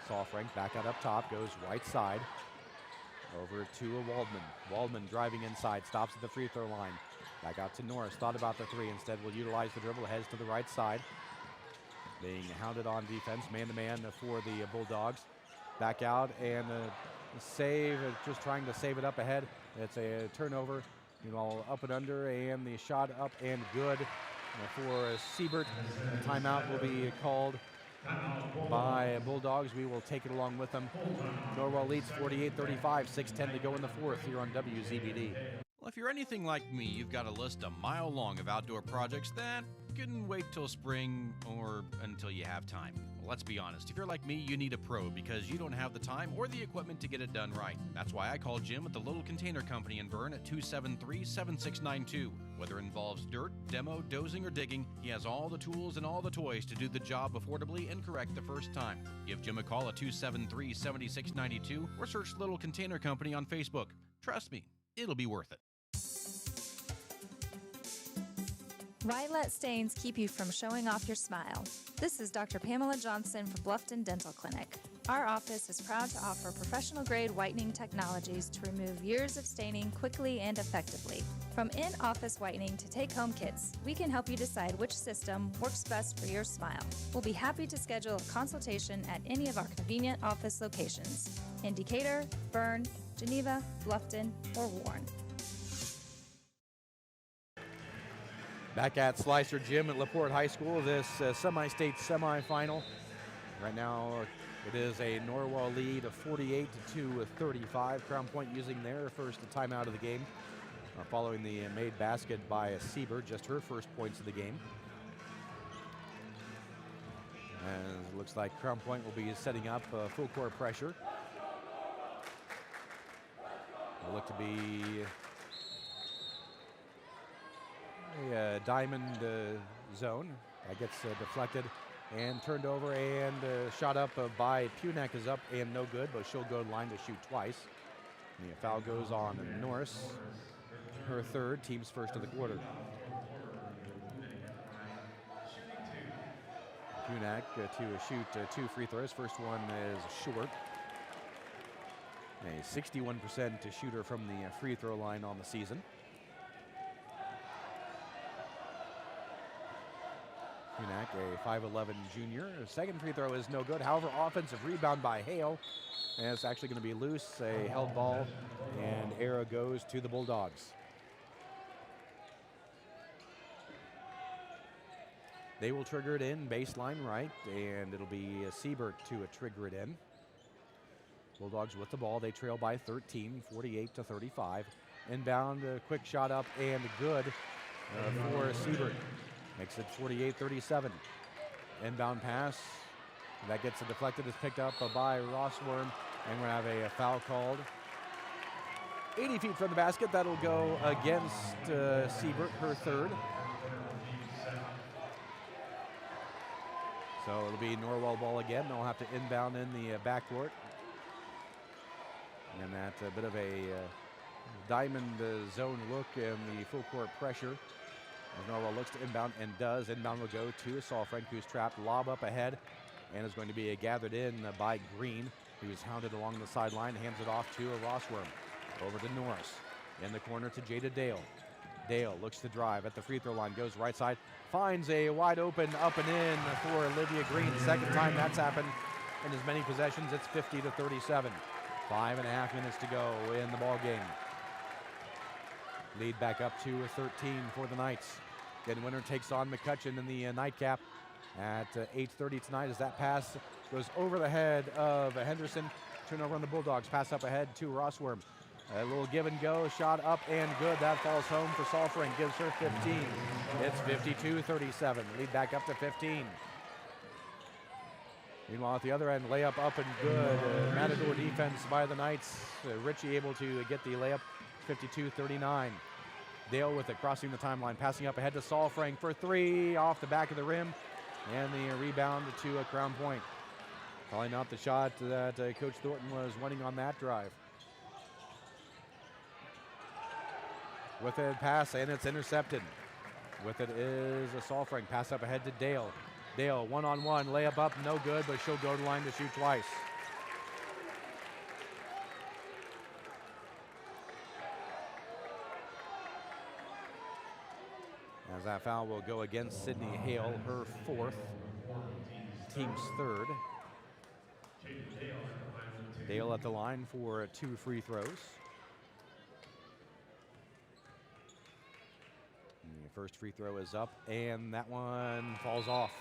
Saalfrank back out up top, goes right side. Over to a Waldman. Waldman driving inside, stops at the free throw line. Back out to Norris, thought about the three, instead will utilize the dribble, heads to the right side. Being hounded on defense, man-to-man for the Bulldogs. Back out and save, just trying to save it up ahead. It's a turnover, up and under, and the shot up and good for Siebert. The timeout will be called by Bulldogs. We will take it along with them. Norwell leads 48-35, 6:10 to go in the fourth here on WZBD. Well, if you're anything like me, you've got a list a mile long of outdoor projects that can wait till spring or until you have time. Well, let's be honest, if you're like me, you need a pro because you don't have the time or the equipment to get it done right. That's why I call Jim at the Little Container Company in Bern at 273-7692. Whether it involves dirt, demo, dozing, or digging, he has all the tools and all the toys to do the job affordably and correct the first time. Give Jim a call at 273-7692 or search Little Container Company on Facebook. Trust me, it'll be worth it. Why let stains keep you from showing off your smile? This is Dr. Pamela Johnson from Bluffton Dental Clinic. Our office is proud to offer professional-grade whitening technologies to remove years of staining quickly and effectively. From in-office whitening to take-home kits, we can help you decide which system works best for your smile. We'll be happy to schedule a consultation at any of our convenient office locations in Decatur, Bern, Geneva, Bluffton, or Warren. Back at Slicer Gym at LaPorte High School, this semi-state semifinal. Right now, it is a Norwell lead of 48-35. Crown Point using their first timeout of the game, following the made basket by Sieber, just her first points of the game. And it looks like Crown Point will be setting up full court pressure. It'll look to be a diamond zone that gets deflected and turned over and shot up by Punek is up and no good, but she'll go to the line to shoot twice. And the foul goes on Norris, her third, team's first of the quarter. Punek to shoot 2 free throws. First one is short. A 61% shooter from the free throw line on the season. Punek, a 5'11 junior. Second free throw is no good. However, offensive rebound by Hale. And it's actually going to be loose, a held ball, and arrow goes to the Bulldogs. They will trigger it in, baseline right, and it'll be Siebert to trigger it in. Bulldogs with the ball. They trail by 13, 48-35. Inbound, quick shot up and good for Siebert. Makes it 48-37. Inbound pass. That gets deflected. Is picked up by Rossworm. And we're going to have a foul called. 80 feet from the basket. That'll go against Siebert, her third. So it'll be Norwell ball again. They'll have to inbound in the backcourt. And that bit of a diamond zone look and the full court pressure. As Norwell looks to inbound and does. Inbound will go to Salfrank, who's trapped. Lob up ahead and is going to be gathered in by Green, who's hounded along the sideline. Hands it off to Rossworm. Over to Norris. In the corner to Jada Dale. Dale looks to drive at the free throw line. Goes right side. Finds a wide open up and in for Olivia Green. Second time that's happened in as many possessions. It's 50-37. 5.5 minutes to go in the ball game. Lead back up to 13 for the Knights. Then winner takes on McCutcheon in the nightcap at 8:30 tonight as that pass goes over the head of Henderson. Turnover on the Bulldogs. Pass up ahead to Rossworm. A little give and go. Shot up and good. That falls home for Salfrank. Gives her 15. It's 52-37. Lead back up to 15. Meanwhile, at the other end, layup up and good. Matador defense by the Knights. Ritchie able to get the layup. 52-39. Dale with it, crossing the timeline, passing up ahead to Salfrank for three, off the back of the rim, and the rebound to Crown Point. Probably not the shot that Coach Thornton was wanting on that drive. With a pass, and it's intercepted. With it is a Salfrank. Pass up ahead to Dale. Dale, one-on-one, layup up, no good, but she'll go to the line to shoot twice. As that foul will go against Sydney Hale, her fourth, team's third. Dale at the line for 2 free throws. And the first free throw is up, and that one falls off.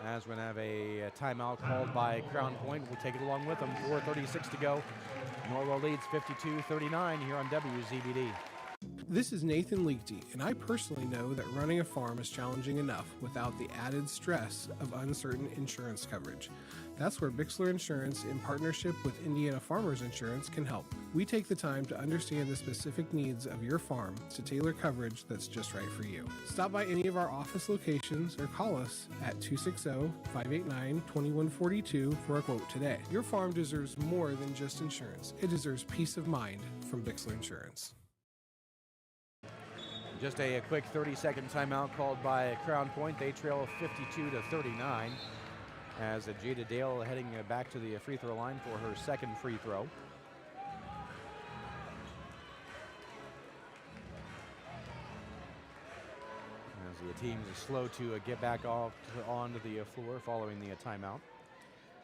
As we're going to have a timeout called by Crown Point. We'll take it along with them. 4:36 to go. Norwell leads 52-39 here on WZBD. This is Nathan Leakty, and I personally know that running a farm is challenging enough without the added stress of uncertain insurance coverage. That's where Bixler Insurance, in partnership with Indiana Farmers Insurance, can help. We take the time to understand the specific needs of your farm to tailor coverage that's just right for you. Stop by any of our office locations or call us at 260-589-2142 for a quote today. Your farm deserves more than just insurance. It deserves peace of mind from Bixler Insurance. Just a quick 30-second timeout called by Crown Point. They trail 52-39 as Jada Dale heading back to the free throw line for her second free throw. As the teams are slow to get back onto the floor following the timeout.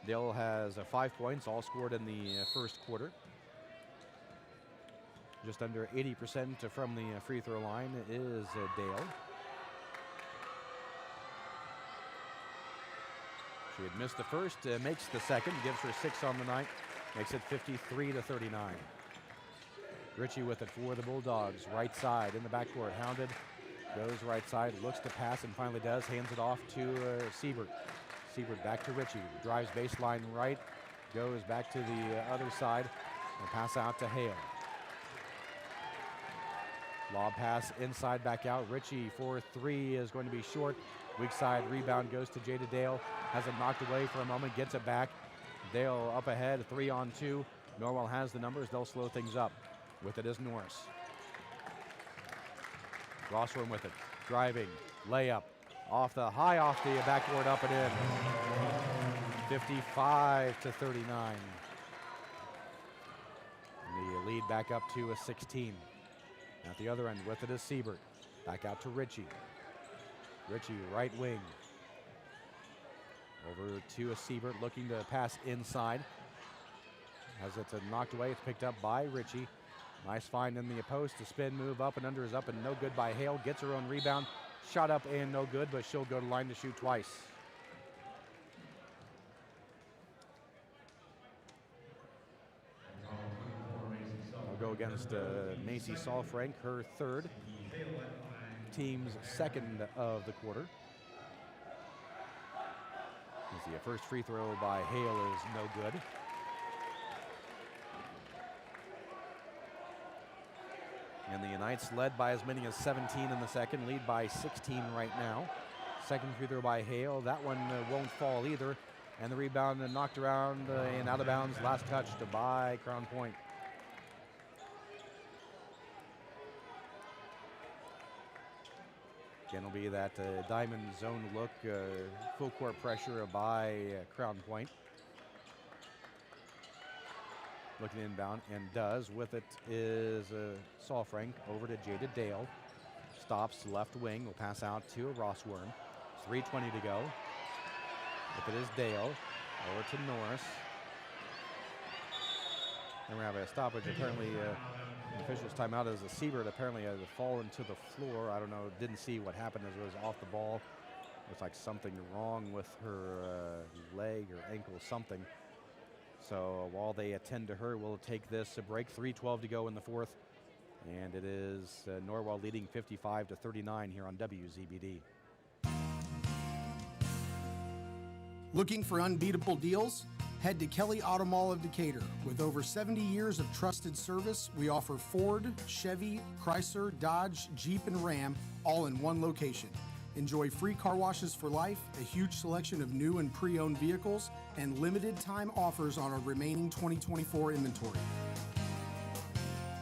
Dale has 5 points, all scored in the first quarter. Just under 80% from the free throw line is Dale. She had missed the first, makes the second, gives her 6 on the night, makes it 53-39. Ritchie with it for the Bulldogs, right side in the backcourt, hounded, goes right side, looks to pass and finally does, hands it off to Siebert. Siebert back to Ritchie, drives baseline right, goes back to the other side, and pass out to Hale. Lob pass inside, back out. Ritchie for 3 is going to be short. Weak side rebound goes to Jada Dale. Has it knocked away for a moment, gets it back. Dale up ahead, 3-on-2. Norwell has the numbers. They'll slow things up. With it is Norris. Rossworm with it. Driving, layup. Off the backboard, up and in. 55-39. The lead back up to a 16. At the other end, with it is Siebert. Back out to Ritchie. Ritchie, right wing. Over to a Siebert, looking to pass inside. Has it knocked away, it's picked up by Ritchie. Nice find in the post, the spin move up and under is up and no good by Hale. Gets her own rebound, shot up and no good, but she'll go to line to shoot twice. Go against Macy Salfrank, her third, team's second of the quarter. As the first free throw by Hale is no good. And the Knights led by as many as 17 in the second, lead by 16 right now. Second free throw by Hale, that one won't fall either. And the rebound knocked around and out of bounds, last touch by Crown Point. Again, it'll be that diamond zone look, full court pressure by Crown Point. Looking inbound and does. With it is Salfrank over to Jada Dale. Stops left wing, will pass out to Rossworm. 3:20 to go. With it is Dale over to Norris. And we have a stoppage. Apparently, the official's timeout as a Siebert apparently has fallen to the floor. I don't know, didn't see what happened as it was off the ball. Looks like something wrong with her leg or ankle, something. So while they attend to her, we'll take this a break. 3:12 to go in the fourth. And it is Norwell leading 55-39 here on WZBD. Looking for unbeatable deals? Head to Kelly Auto Mall of Decatur. With over 70 years of trusted service, we offer Ford, Chevy, Chrysler, Dodge, Jeep, and Ram, all in one location. Enjoy free car washes for life, a huge selection of new and pre-owned vehicles, and limited time offers on our remaining 2024 inventory.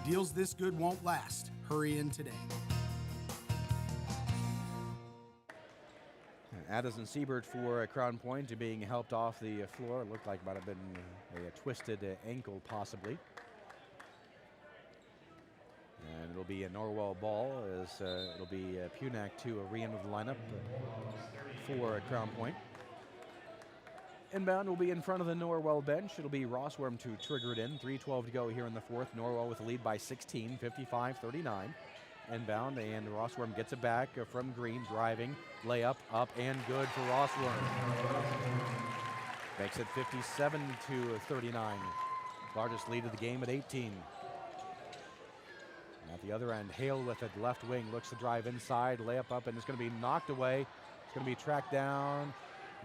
Deals this good won't last. Hurry in today. Addison Siebert for Crown Point being helped off the floor. It looked like it might have been a twisted ankle possibly. And it'll be a Norwell ball as it'll be Punak to re-enter the lineup for Crown Point. Inbound will be in front of the Norwell bench. It'll be Rossworm to trigger it in. 3:12 to go here in the fourth. Norwell with the lead by 16, 55-39. inbound, and Rossworm gets it back from Green, driving, layup, up and good for Rossworm. Makes it 57-39. Largest lead of the game at 18. At the other end, Hale with it, left wing, looks to drive inside, layup up, and it's going to be knocked away. It's going to be tracked down,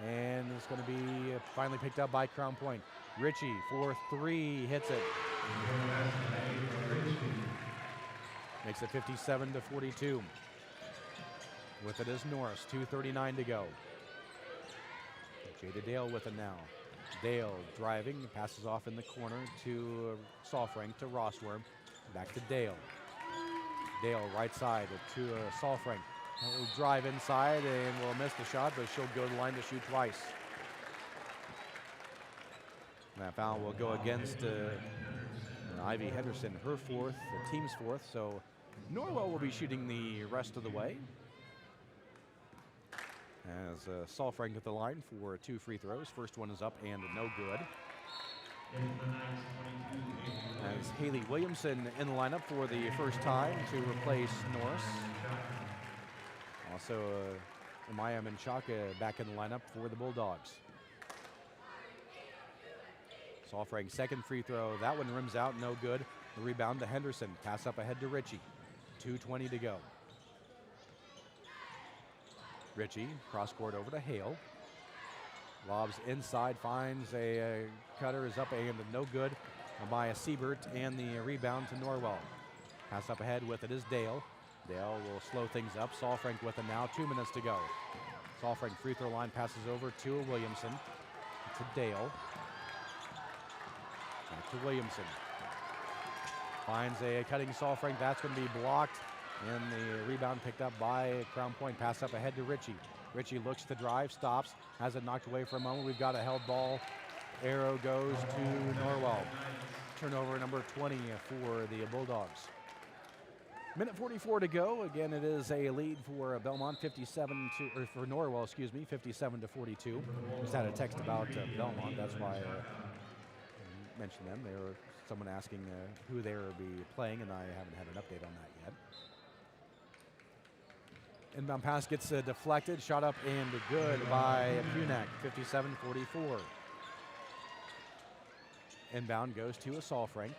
and it's going to be finally picked up by Crown Point. Ritchie for 3, hits it. Makes it 57-42. With it is Norris, 2:39 to go. Jada Dale with it now. Dale driving, passes off in the corner to Saalfrank, to Rossworm. Back to Dale. Dale right side to Saalfrank. Will drive inside and will miss the shot, but she'll go to the line to shoot twice. And that foul will go against Ivy Henderson, her 4th, the team's 4th. So Norwell will be shooting the rest of the way. As Saalfrank at the line for 2 free throws. First one is up and no good. As Haley Williamson in the lineup for the first time to replace Norris. Also, Amaya Menchaca back in the lineup for the Bulldogs. Saalfrank, second free throw. That one rims out, no good. The rebound to Henderson. Pass up ahead to Ritchie. 2:20 to go. Ritchie, cross court over to Hale. Lobs inside, finds a cutter, is up and no good by a Siebert, and the rebound to Norwell. Pass up ahead with it is Dale. Dale will slow things up. Saalfrank with it now, 2 minutes to go. Saalfrank free throw line passes over to Williamson. To Dale. Back to Williamson. Finds a cutting Saalfrank, that's going to be blocked. And the rebound picked up by Crown Point. Pass up ahead to Ritchie. Ritchie looks to drive, stops, has it knocked away for a moment. We've got a held ball. Arrow goes to Norwell. Turnover number 20 for the Bulldogs. Minute 44 to go. Again, it is a lead for Belmont, 57-42. Just had a text about Belmont. That's why I mentioned them. They were someone asking who they will be playing, and I haven't had an update on that yet. Inbound pass gets deflected, shot up and good by Punak, 57-44. Inbound goes to a Saalfrank.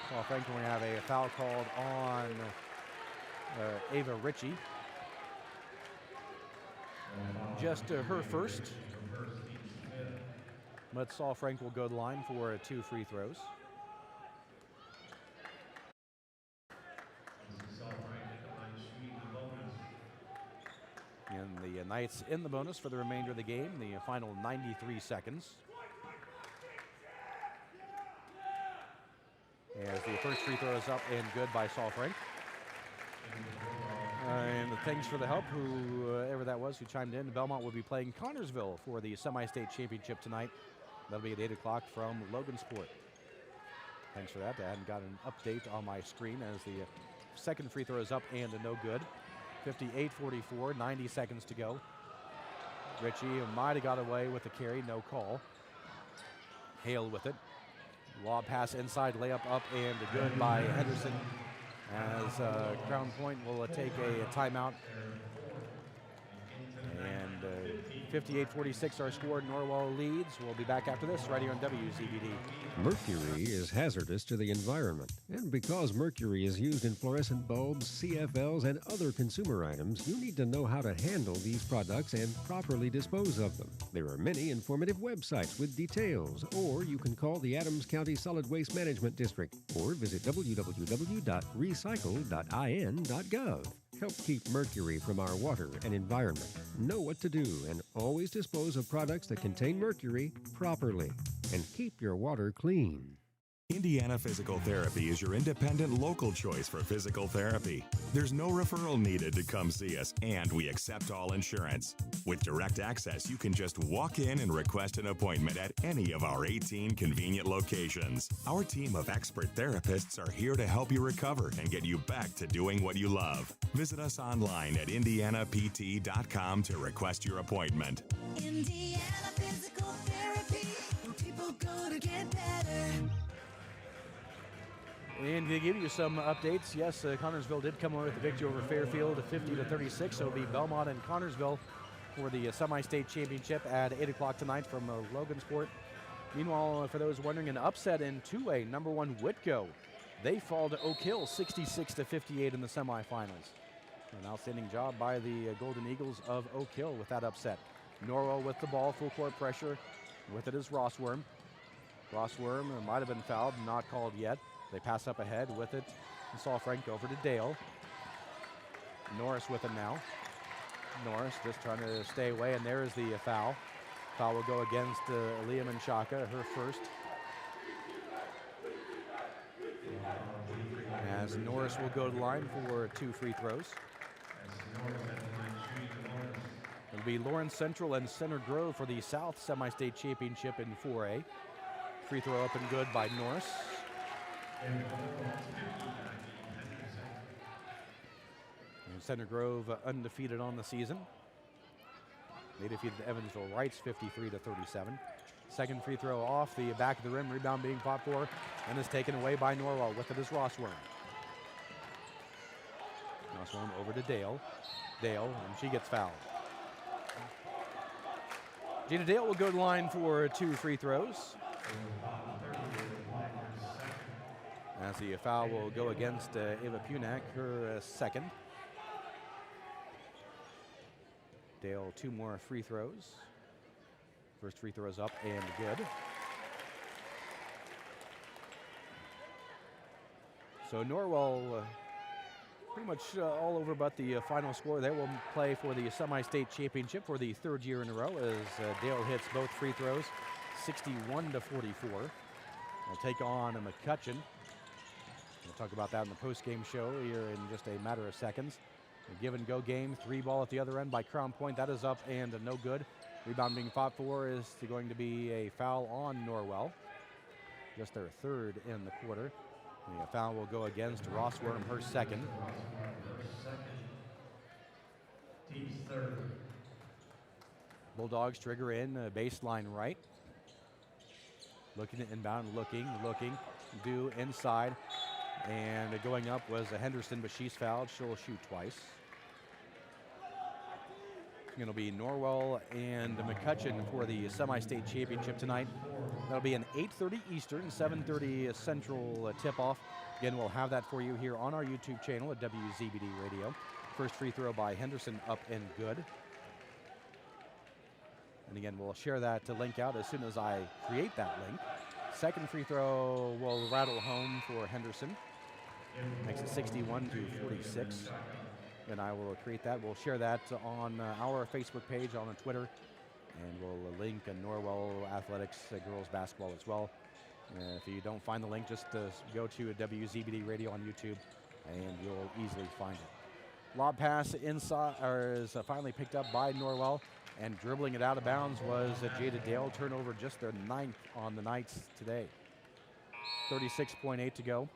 Saalfrank, we're going to have a foul called on Ava Ritchie. Just her first. But Saalfrank will go to the line for 2 free throws. And the Knights in the bonus for the remainder of the game, the final 93 seconds. As the first free throw is up and good by Saalfrank. And thanks for the help, whoever that was who chimed in. Belmont will be playing Connorsville for the semi-state championship tonight. That'll be at 8 o'clock from Logansport. Thanks for that. I hadn't got an update on my screen as the second free throw is up and no good. 58-44, 90 seconds to go. Ritchie might have got away with the carry, no call. Hale with it. Lob pass inside, layup up and good by Henderson. As Crown Point will take a timeout. And 58-46 our score. Norwell leads. We'll be back after this right here on WZBD. Mercury is hazardous to the environment. And because mercury is used in fluorescent bulbs, CFLs, and other consumer items, you need to know how to handle these products and properly dispose of them. There are many informative websites with details, or you can call the Adams County Solid Waste Management District, or visit www.recycle.in.gov. Help keep mercury from our water and environment. Know what to do and always dispose of products that contain mercury properly. And keep your water clean. Indiana Physical Therapy is your independent local choice for physical therapy. There's no referral needed to come see us, and we accept all insurance. With direct access, you can just walk in and request an appointment at any of our 18 convenient locations. Our team of expert therapists are here to help you recover and get you back to doing what you love. Visit us online at indianapt.com to request your appointment. Indiana Physical Therapy, where people go to get better. And to give you some updates, yes, Connorsville did come away with the victory over Fairfield, 50-36. So it'll be Belmont and Connorsville for the semi-state championship at 8 o'clock tonight from Logansport. Meanwhile, for those wondering, an upset in 2A, number 1 Whitco. They fall to Oak Hill, 66-58 in the semifinals. An outstanding job by the Golden Eagles of Oak Hill with that upset. Norwell with the ball, full court pressure. With it is Rossworm. Rossworm might have been fouled, not called yet. They pass up ahead with it. Saul Frank over to Dale. Norris with it now. Norris just trying to stay away, and there is the foul. Foul will go against Leah Menchaca, her first. As Norris will go to the line for 2 free throws. It'll be Lawrence Central and Center Grove for the South Semi-State Championship in 4A. Free throw up and good by Norris. And Center Grove undefeated on the season. They defeated the Evansville Rights 53-37. Second free throw off the back of the rim, rebound being fought for, and is taken away by Norwell. With it is Rossworm. Rossworm over to Dale. Dale, and she gets fouled. Gina Dale will go to the line for 2 free throws. As the foul will go against Ava Punak, her second. Dale 2 more free throws. First free throw is up and good. So Norwell pretty much all over but the final score. They will play for the semi-state championship for the 3rd year in a row as Dale hits both free throws, 61-44. They'll take on McCutcheon. We'll talk about that in the post-game show here in just a matter of seconds. A give-and-go game, 3 ball at the other end by Crown Point. That is up and no good. Rebound being fought for is going to be a foul on Norwell. Just their 3rd in the quarter. The foul will go against Rossworm, her second. Team's 3rd. Bulldogs trigger in, baseline right. Looking at inbound, looking, do inside. And going up was a Henderson, but she's fouled. She'll shoot twice. It's going to be Norwell and McCutcheon for the semi-state championship tonight. That'll be an 8:30 Eastern, 7:30 Central tip-off. Again, we'll have that for you here on our YouTube channel at WZBD Radio. First free throw by Henderson, up and good. And again, we'll share that link out as soon as I create that link. Second free throw will rattle home for Henderson. Makes it 61-46. And I will create that. We'll share that on our Facebook page, on Twitter. And we'll link Norwell Athletics girls basketball as well. If you don't find the link, just go to WZBD Radio on YouTube and you'll easily find it. Lob pass inside is finally picked up by Norwell, and dribbling it out of bounds was Jada Dale. Turnover just their 9th on the Knights today. 36.8 to go.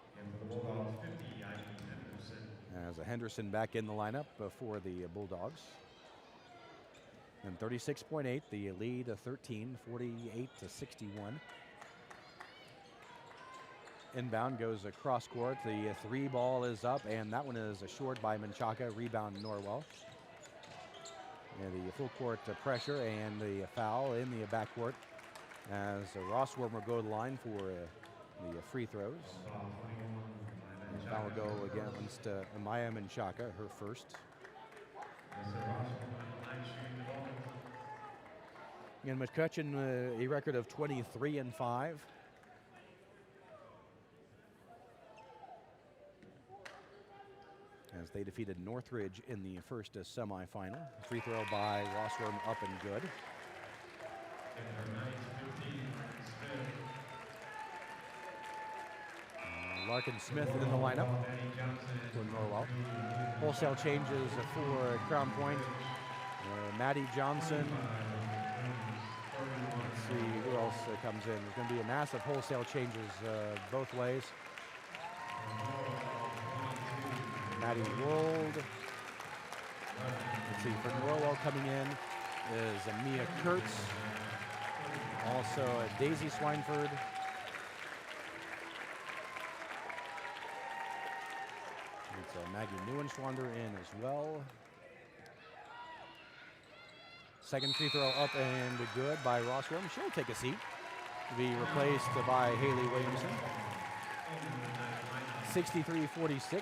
As a Henderson back in the lineup for the Bulldogs. And 36.8, the lead of 13, 48-61. Inbound goes across court. The 3 ball is up, and that one is short by Menchaca. Rebound Norwell. And the full court pressure and the foul in the backcourt as Rossworm will go to the line for the free throws. And the foul will go against Amaya Menchaca, her first. And McCutcheon, a record of 23-5. As they defeated Northridge in the first semifinal. Free throw by Rossworm, up and good. Larkin Smith in the lineup for Norwell. Wholesale changes for Crown Point. Maddie Johnson. Let's see who else comes in. There's going to be a massive wholesale changes both ways. Maddie Wold. Let's see, for Norwell coming in is Mia Kurtz. Also Daisy Swineford. Maggie Neuenschwander in as well. Second free throw up and good by Rossworm. She'll take a seat to be replaced by Haley Williamson. 63-46.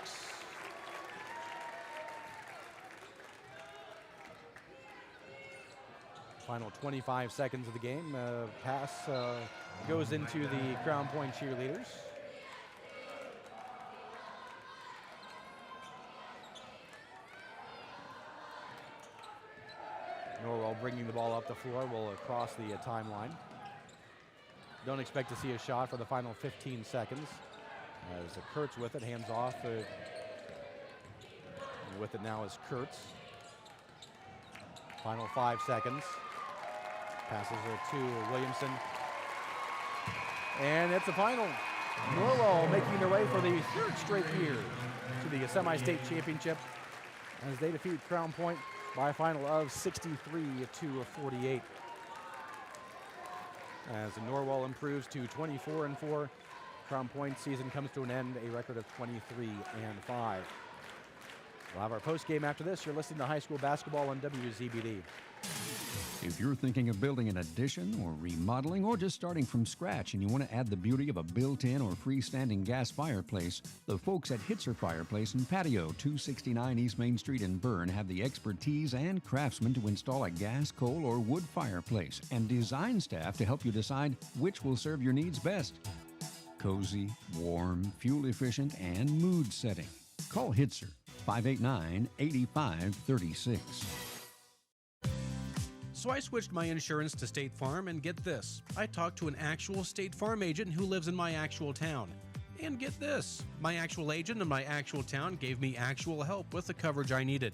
Final 25 seconds of the game. Pass goes into the Crown Point cheerleaders. Norwell bringing the ball up the floor will cross the timeline. Don't expect to see a shot for the final 15 seconds. As Kurtz with it, hands off. With it now is Kurtz. Final 5 seconds. Passes it to Williamson. And it's the final. Norwell making their way for the third straight year to the semi-state championship as they defeat Crown Point by a final of 63-48. As Norwell improves to 24-4, Crown Point season comes to an end, a record of 23-5. We'll have our post game after this. You're listening to high school basketball on WZBD. If you're thinking of building an addition or remodeling or just starting from scratch and you want to add the beauty of a built-in or freestanding gas fireplace, the folks at IHSAA Fireplace and Patio, 269 East Main Street in Bern, have the expertise and craftsmen to install a gas, coal, or wood fireplace and design staff to help you decide which will serve your needs best. Cozy, warm, fuel-efficient, and mood-setting. Call IHSAA, 589-8536. So I switched my insurance to State Farm, and get this, I talked to an actual State Farm agent who lives in my actual town. And get this, my actual agent in my actual town gave me actual help with the coverage I needed.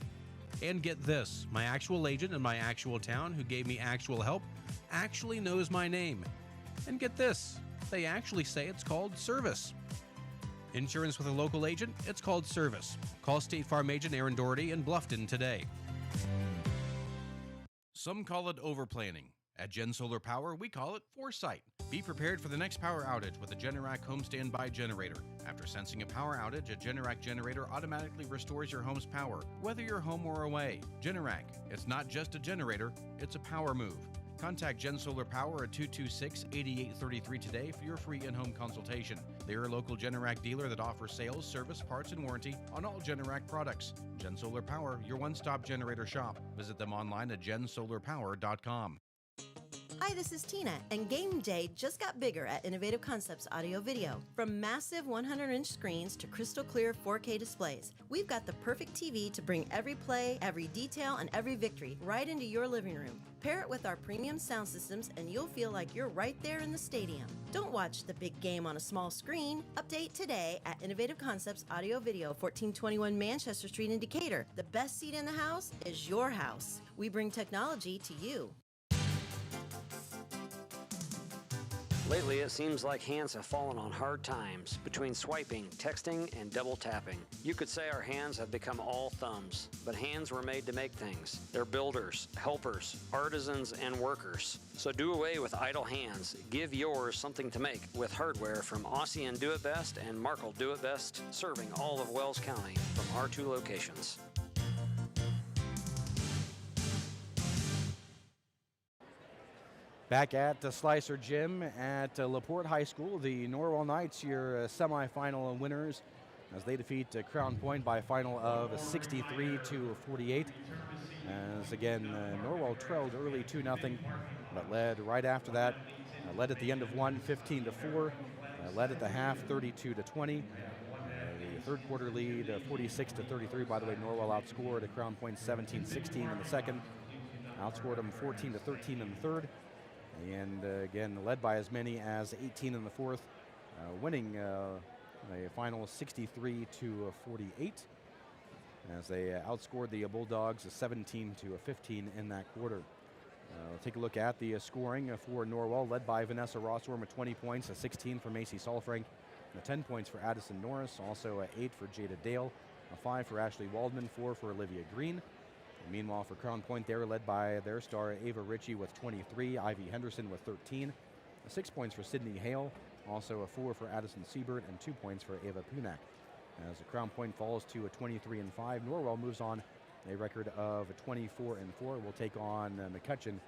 And get this, my actual agent in my actual town who gave me actual help actually knows my name. And get this, they actually say it's called service. Insurance with a local agent, it's called service. Call State Farm agent Aaron Doherty in Bluffton today. Some call it overplanning. At Gen Solar Power, we call it foresight. Be prepared for the next power outage with a Generac home standby generator. After sensing a power outage, a Generac generator automatically restores your home's power, whether you're home or away. Generac, it's not just a generator, it's a power move. Contact Gen Solar Power at 226-8833 today for your free in-home consultation. They're a local Generac dealer that offers sales, service, parts, and warranty on all Generac products. Gen Solar Power, your one-stop generator shop. Visit them online at gensolarpower.com. Hi, this is Tina, and game day just got bigger at Innovative Concepts Audio Video. From massive 100-inch screens to crystal clear 4K displays, we've got the perfect TV to bring every play, every detail, and every victory right into your living room. Pair it with our premium sound systems, and you'll feel like you're right there in the stadium. Don't watch the big game on a small screen. Update today at Innovative Concepts Audio Video, 1421 Manchester Street in Decatur. The best seat in the house is your house. We bring technology to you. Lately, it seems like hands have fallen on hard times between swiping, texting, and double tapping. You could say our hands have become all thumbs, but hands were made to make things. They're builders, helpers, artisans, and workers. So do away with idle hands. Give yours something to make with hardware from Aussie and Do It Best and Markle Do It Best, serving all of Wells County from our 2 locations. Back at the Slicer Gym at LaPorte High School, the Norwell Knights, your semifinal winners, as they defeat Crown Point by a final of 63-48. As again, Norwell trailed early 2-0, but led right after that. Led at the end of one, 15-4. Led at the half, 32-20. The third quarter lead, 46-33. By the way, Norwell outscored a Crown Point 17-16 in the second. Outscored them 14-13 in the third. And again, led by as many as 18 in the fourth, winning a final 63-48 as they outscored the Bulldogs 17-15 in that quarter. We'll take a look at the scoring for Norwell, led by Vanessa Rossworm with 20 points, 16 for Macy Solfrank, 10 points for Addison Norris, also 8 for Jada Dale, 5 for Ashley Waldman, 4 for Olivia Green. Meanwhile, for Crown Point, they were led by their star Ava Ritchie with 23, Ivy Henderson with 13, 6 points for Sydney Hale, also a 4 for Addison Siebert, and 2 points for Ava Punak. as Crown Point falls to a 23-5. Norwell moves on a record of 24-4. Will take on McCutcheon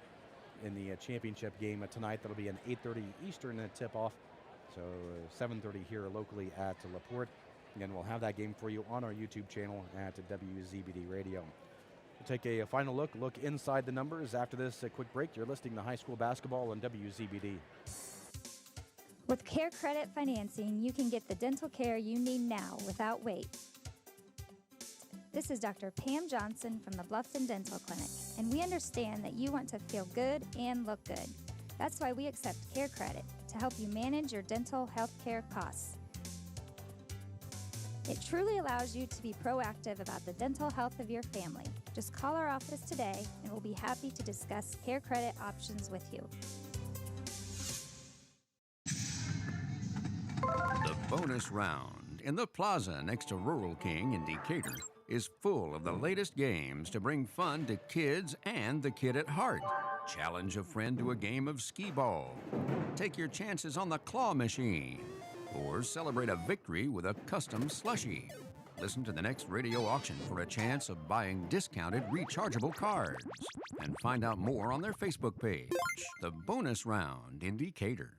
in the championship game tonight. That'll be an 8:30 Eastern tip-off, so 7:30 here locally at LaPorte. Again, we'll have that game for you on our YouTube channel at WZBD Radio. We'll take a final look inside the numbers after this quick break. You're listening to high school basketball on WZBD. With Care Credit Financing, you can get the dental care you need now without wait. This is Dr. Pam Johnson from the Bluffton Dental Clinic, and we understand that you want to feel good and look good. That's why we accept Care Credit to help you manage your dental health care costs. It truly allows you to be proactive about the dental health of your family. Just call our office today, and we'll be happy to discuss Care Credit options with you. The bonus round in the plaza next to Rural King in Decatur is full of the latest games to bring fun to kids and the kid at heart. Challenge a friend to a game of skee ball. Take your chances on the claw machine. Or celebrate a victory with a custom slushie. Listen to the next radio auction for a chance of buying discounted rechargeable cards. And find out more on their Facebook page, The Bonus Round in Decatur.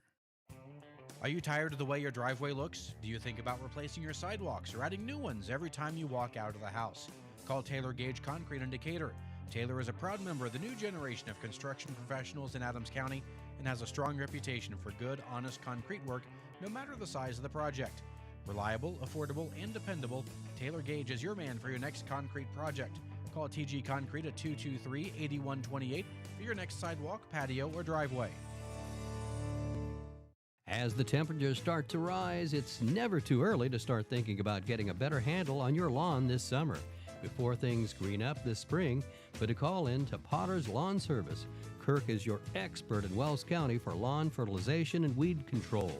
Are you tired of the way your driveway looks? Do you think about replacing your sidewalks or adding new ones every time you walk out of the house? Call Taylor Gage Concrete in Decatur. Taylor is a proud member of the new generation of construction professionals in Adams County and has a strong reputation for good, honest concrete work, no matter the size of the project. Reliable, affordable, and dependable, Taylor Gage is your man for your next concrete project. Call TG Concrete at 223-8128 for your next sidewalk, patio, or driveway. As the temperatures start to rise, it's never too early to start thinking about getting a better handle on your lawn this summer. Before things green up this spring, put a call in to Potter's Lawn Service. Kirk is your expert in Wells County for lawn fertilization and weed control.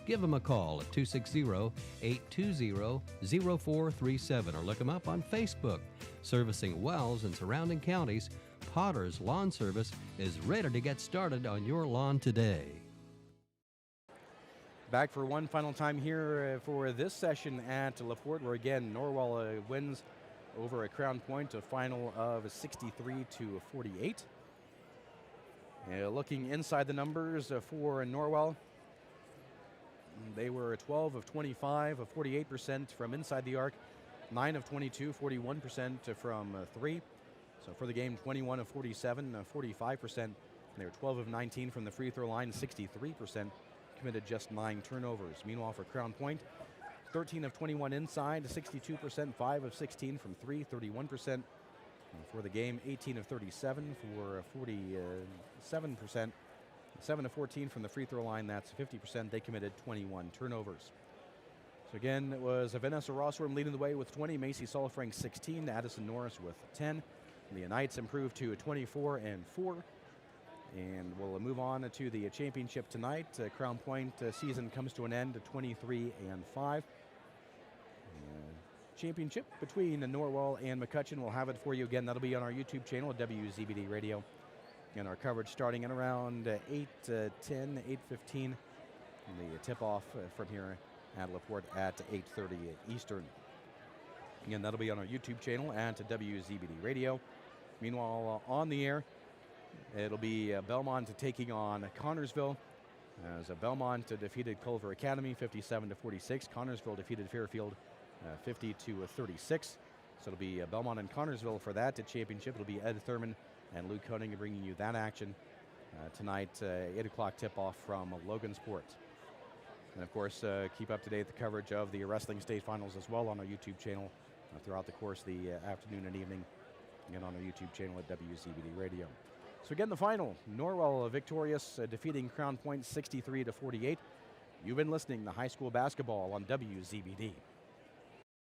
Give them a call at 260-820-0437 or look them up on Facebook. Servicing Wells and surrounding counties, Potter's Lawn Service is ready to get started on your lawn today. Back for one final time here for this session at LaPorte, where again Norwell wins over at Crown Point, a final of 63-48. Looking inside the numbers for Norwell, they were 12 of 25, 48% from inside the arc, 9 of 22, 41% from 3. So for the game, 21 of 47, 45%. They were 12 of 19 from the free throw line, 63%. Committed just 9 turnovers. Meanwhile, for Crown Point, 13 of 21 inside, 62%, 5 of 16 from 3, 31%. And for the game, 18 of 37 for 47%, 7 of 14 from the free throw line, that's 50%. They committed 21 turnovers. So again, it was Vanessa Rossworm leading the way with 20, Macy Solifrank 16, Addison Norris with 10. The Knights improved to 24-4. And we'll move on to the championship tonight. Crown Point season comes to an end at 23-5. Championship between Norwell and McCutcheon. We'll have it for you again. That'll be on our YouTube channel at WZBD Radio. And our coverage starting at around 8:10, 8:15. The tip-off from here at LaPorte at 8:30 Eastern. Again, that'll be on our YouTube channel at WZBD Radio. Meanwhile, on the air, it'll be Belmont taking on Connorsville. As Belmont defeated Culver Academy 57-46. Connorsville defeated Fairfield 50-36. So it'll be Belmont and Connorsville for that championship. It'll be Ed Thurman and Luke Koenig bringing you that action tonight. 8 o'clock tip-off from Logansport. And of course, keep up to date the coverage of the wrestling state finals as well on our YouTube channel throughout the course of the afternoon and evening. Again, on our YouTube channel at WZBD Radio. So again, the final, Norwell victorious, defeating Crown Point 63-48. You've been listening to high school basketball on WZBD.